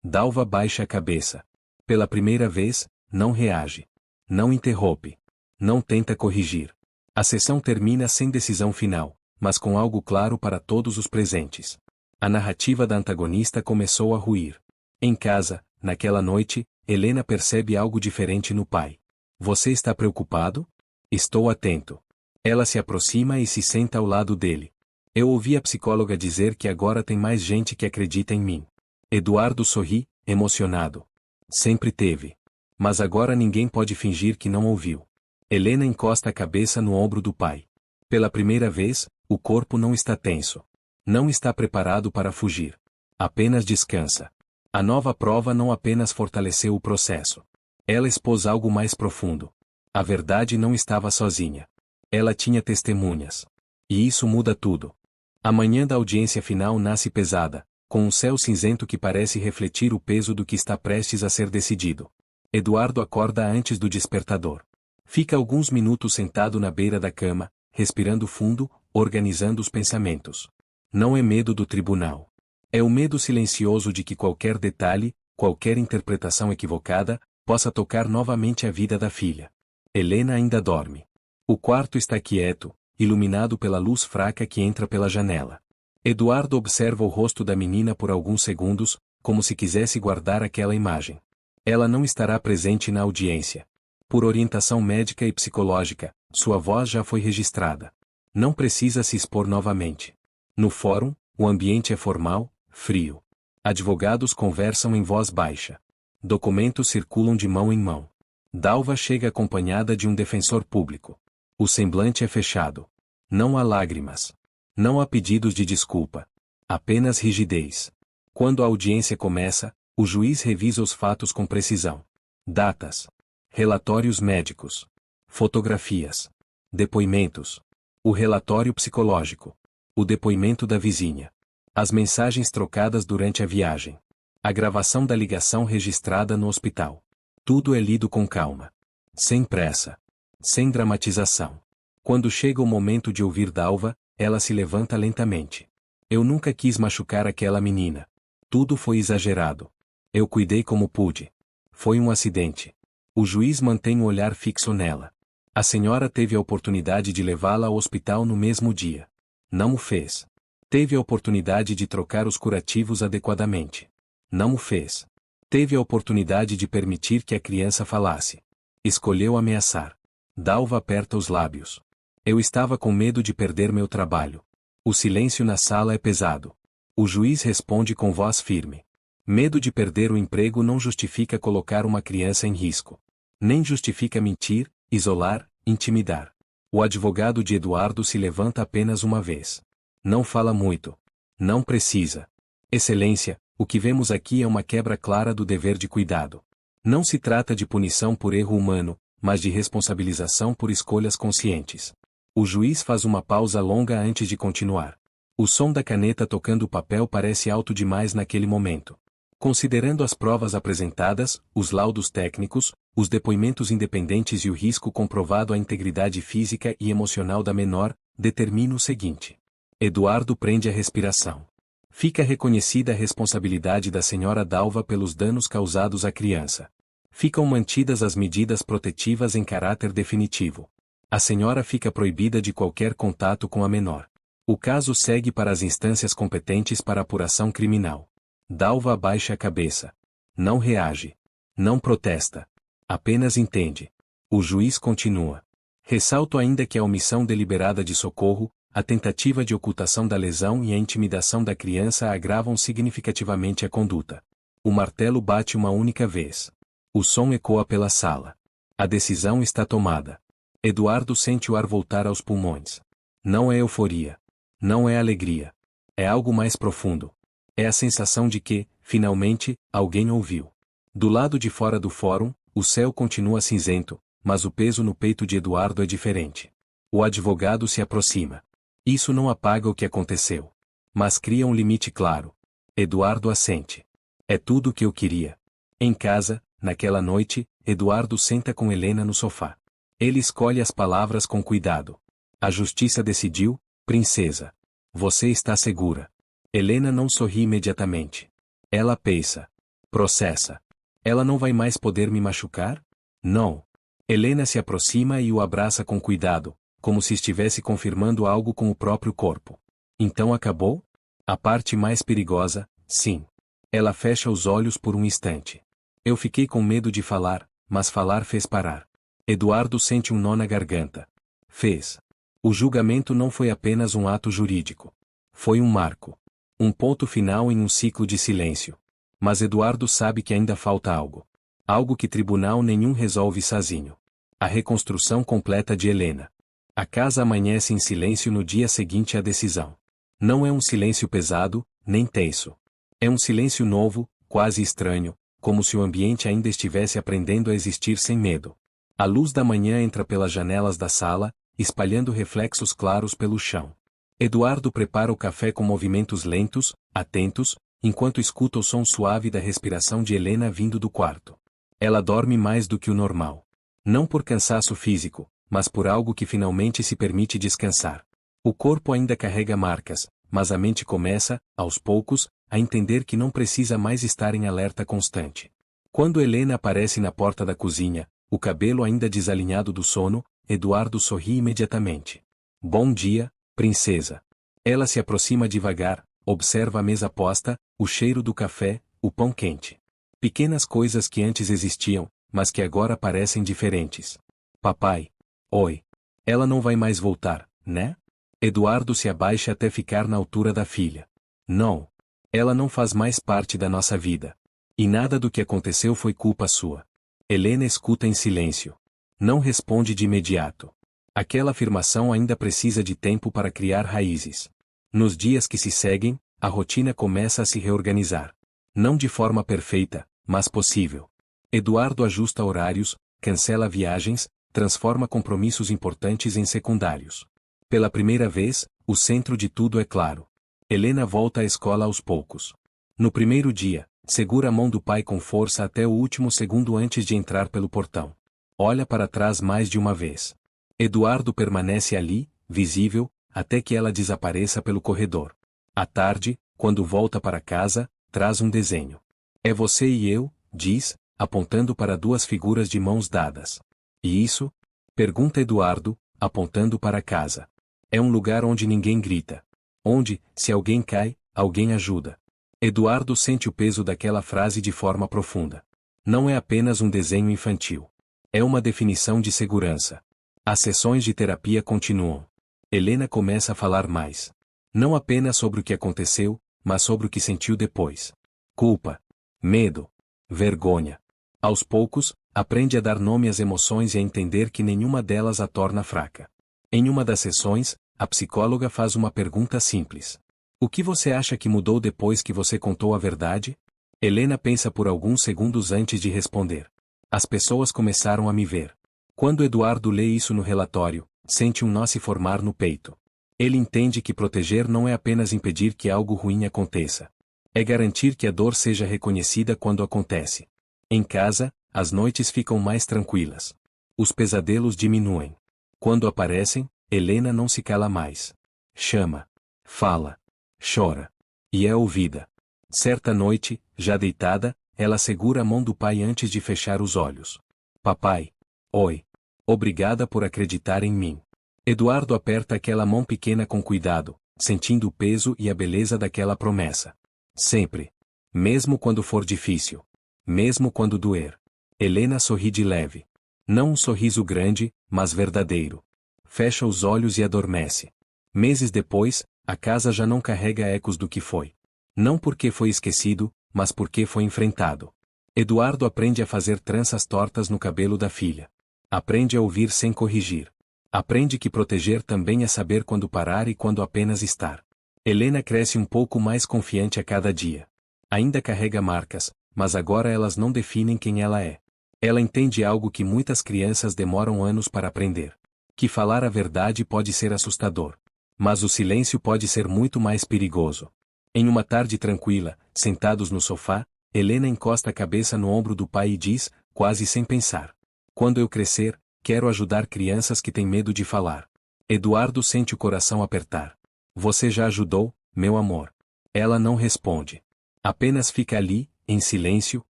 Dalva baixa a cabeça. Pela primeira vez, não reage. Não interrompe. Não tenta corrigir. A sessão termina sem decisão final, mas com algo claro para todos os presentes. A narrativa da antagonista começou a ruir. Em casa, naquela noite, Helena percebe algo diferente no pai. Você está preocupado? Estou atento. Ela se aproxima e se senta ao lado dele. Eu ouvi a psicóloga dizer que agora tem mais gente que acredita em mim. Eduardo sorri, emocionado. Sempre teve. Mas agora ninguém pode fingir que não ouviu. Helena encosta a cabeça no ombro do pai. Pela primeira vez, o corpo não está tenso. Não está preparado para fugir. Apenas descansa. A nova prova não apenas fortaleceu o processo. Ela expôs algo mais profundo. A verdade não estava sozinha. Ela tinha testemunhas. E isso muda tudo. A manhã da audiência final nasce pesada, com um céu cinzento que parece refletir o peso do que está prestes a ser decidido. Eduardo acorda antes do despertador. Fica alguns minutos sentado na beira da cama, respirando fundo, organizando os pensamentos. Não é medo do tribunal. É o medo silencioso de que qualquer detalhe, qualquer interpretação equivocada, possa tocar novamente a vida da filha. Helena ainda dorme. O quarto está quieto, iluminado pela luz fraca que entra pela janela. Eduardo observa o rosto da menina por alguns segundos, como se quisesse guardar aquela imagem. Ela não estará presente na audiência. Por orientação médica e psicológica, sua voz já foi registrada. Não precisa se expor novamente. No fórum, o ambiente é formal, frio. Advogados conversam em voz baixa. Documentos circulam de mão em mão. Dalva chega acompanhada de um defensor público. O semblante é fechado. Não há lágrimas. Não há pedidos de desculpa. Apenas rigidez. Quando a audiência começa, o juiz revisa os fatos com precisão. Datas. Relatórios médicos. Fotografias. Depoimentos. O relatório psicológico. O depoimento da vizinha. As mensagens trocadas durante a viagem. A gravação da ligação registrada no hospital. Tudo é lido com calma. Sem pressa. Sem dramatização. Quando chega o momento de ouvir Dalva, ela se levanta lentamente. Eu nunca quis machucar aquela menina. Tudo foi exagerado. Eu cuidei como pude. Foi um acidente. O juiz mantém o olhar fixo nela. A senhora teve a oportunidade de levá-la ao hospital no mesmo dia. Não o fez. Teve a oportunidade de trocar os curativos adequadamente. Não o fez. Teve a oportunidade de permitir que a criança falasse. Escolheu ameaçar. Dalva aperta os lábios. Eu estava com medo de perder meu trabalho. O silêncio na sala é pesado. O juiz responde com voz firme. Medo de perder o emprego não justifica colocar uma criança em risco. Nem justifica mentir, isolar, intimidar. O advogado de Eduardo se levanta apenas uma vez. Não fala muito. Não precisa. Excelência, O que vemos aqui é uma quebra clara do dever de cuidado. Não se trata de punição por erro humano, mas de responsabilização por escolhas conscientes. O juiz faz uma pausa longa antes de continuar. O som da caneta tocando o papel parece alto demais naquele momento. Considerando as provas apresentadas, os laudos técnicos, os depoimentos independentes e o risco comprovado à integridade física e emocional da menor, determina o seguinte. Eduardo prende a respiração. Fica reconhecida a responsabilidade da senhora Dalva pelos danos causados à criança. Ficam mantidas as medidas protetivas em caráter definitivo. A senhora fica proibida de qualquer contato com a menor. O caso segue para as instâncias competentes para apuração criminal. Dalva abaixa a cabeça. Não reage. Não protesta. Apenas entende. O juiz continua. Ressalto ainda que a omissão deliberada de socorro, a tentativa de ocultação da lesão e a intimidação da criança agravam significativamente a conduta. O martelo bate uma única vez. O som ecoa pela sala. A decisão está tomada. Eduardo sente o ar voltar aos pulmões. Não é euforia. Não é alegria. É algo mais profundo. É a sensação de que, finalmente, alguém ouviu. Do lado de fora do fórum, o céu continua cinzento, mas o peso no peito de Eduardo é diferente. O advogado se aproxima. Isso não apaga o que aconteceu. Mas cria um limite claro. Eduardo assente. É tudo o que eu queria. Em casa, naquela noite, Eduardo senta com Helena no sofá. Ele escolhe as palavras com cuidado. A justiça decidiu, princesa. Você está segura. Helena não sorri imediatamente. Ela pensa. Processa. Ela não vai mais poder me machucar? Não. Helena se aproxima e o abraça com cuidado, como se estivesse confirmando algo com o próprio corpo. Então acabou? A parte mais perigosa, sim. Ela fecha os olhos por um instante. Eu fiquei com medo de falar, mas falar fez parar. Eduardo sente um nó na garganta. Fez. O julgamento não foi apenas um ato jurídico. Foi um marco. Um ponto final em um ciclo de silêncio. Mas Eduardo sabe que ainda falta algo. Algo que tribunal nenhum resolve sozinho. A reconstrução completa de Helena. A casa amanhece em silêncio no dia seguinte à decisão. Não é um silêncio pesado, nem tenso. É um silêncio novo, quase estranho, como se o ambiente ainda estivesse aprendendo a existir sem medo. A luz da manhã entra pelas janelas da sala, espalhando reflexos claros pelo chão. Eduardo prepara o café com movimentos lentos, atentos, enquanto escuta o som suave da respiração de Helena vindo do quarto. Ela dorme mais do que o normal. Não por cansaço físico, mas por algo que finalmente se permite descansar. O corpo ainda carrega marcas, mas a mente começa, aos poucos, a entender que não precisa mais estar em alerta constante. Quando Helena aparece na porta da cozinha, o cabelo ainda desalinhado do sono, Eduardo sorri imediatamente. Bom dia, princesa. Ela se aproxima devagar, observa a mesa posta, o cheiro do café, o pão quente. Pequenas coisas que antes existiam, mas que agora parecem diferentes. Papai. Oi. Ela não vai mais voltar, né? Eduardo se abaixa até ficar na altura da filha. Não. Ela não faz mais parte da nossa vida. E nada do que aconteceu foi culpa sua. Helena escuta em silêncio. Não responde de imediato. Aquela afirmação ainda precisa de tempo para criar raízes. Nos dias que se seguem, a rotina começa a se reorganizar. Não de forma perfeita, mas possível. Eduardo ajusta horários, cancela viagens, transforma compromissos importantes em secundários. Pela primeira vez, o centro de tudo é claro. Helena volta à escola aos poucos. No primeiro dia, segura a mão do pai com força até o último segundo antes de entrar pelo portão. Olha para trás mais de uma vez. Eduardo permanece ali, visível, até que ela desapareça pelo corredor. À tarde, quando volta para casa, traz um desenho. É você e eu, diz, apontando para duas figuras de mãos dadas. E isso? Pergunta Eduardo, apontando para casa. É um lugar onde ninguém grita. Onde, se alguém cai, alguém ajuda. Eduardo sente o peso daquela frase de forma profunda. Não é apenas um desenho infantil. É uma definição de segurança. As sessões de terapia continuam. Helena começa a falar mais. Não apenas sobre o que aconteceu, mas sobre o que sentiu depois. Culpa. Medo. Vergonha. Aos poucos, aprende a dar nome às emoções e a entender que nenhuma delas a torna fraca. Em uma das sessões, a psicóloga faz uma pergunta simples. O que você acha que mudou depois que você contou a verdade? Helena pensa por alguns segundos antes de responder. As pessoas começaram a me ver. Quando Eduardo lê isso no relatório, sente um nó se formar no peito. Ele entende que proteger não é apenas impedir que algo ruim aconteça. É garantir que a dor seja reconhecida quando acontece. Em casa, as noites ficam mais tranquilas. Os pesadelos diminuem. Quando aparecem, Helena não se cala mais. Chama. Fala. Chora. E é ouvida. Certa noite, já deitada, ela segura a mão do pai antes de fechar os olhos. Papai. Oi. Obrigada por acreditar em mim. Eduardo aperta aquela mão pequena com cuidado, sentindo o peso e a beleza daquela promessa. Sempre. Mesmo quando for difícil. Mesmo quando doer. Helena sorri de leve. Não um sorriso grande, mas verdadeiro. Fecha os olhos e adormece. Meses depois, a casa já não carrega ecos do que foi. Não porque foi esquecido, mas porque foi enfrentado. Eduardo aprende a fazer tranças tortas no cabelo da filha. Aprende a ouvir sem corrigir. Aprende que proteger também é saber quando parar e quando apenas estar. Helena cresce um pouco mais confiante a cada dia. Ainda carrega marcas, mas agora elas não definem quem ela é. Ela entende algo que muitas crianças demoram anos para aprender. Que falar a verdade pode ser assustador. Mas o silêncio pode ser muito mais perigoso. Em uma tarde tranquila, sentados no sofá, Helena encosta a cabeça no ombro do pai e diz, quase sem pensar: quando eu crescer, quero ajudar crianças que têm medo de falar. Eduardo sente o coração apertar. Você já ajudou, meu amor? Ela não responde. Apenas fica ali, em silêncio,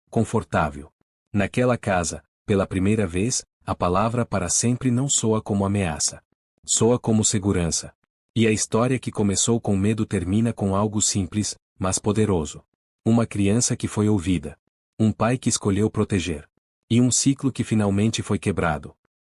confortável. Naquela casa, pela primeira vez, a palavra para sempre não soa como ameaça. Soa como segurança. E a história que começou com medo termina com algo simples, mas poderoso. Uma criança que foi ouvida. Um pai que escolheu proteger. E um ciclo que finalmente foi quebrado.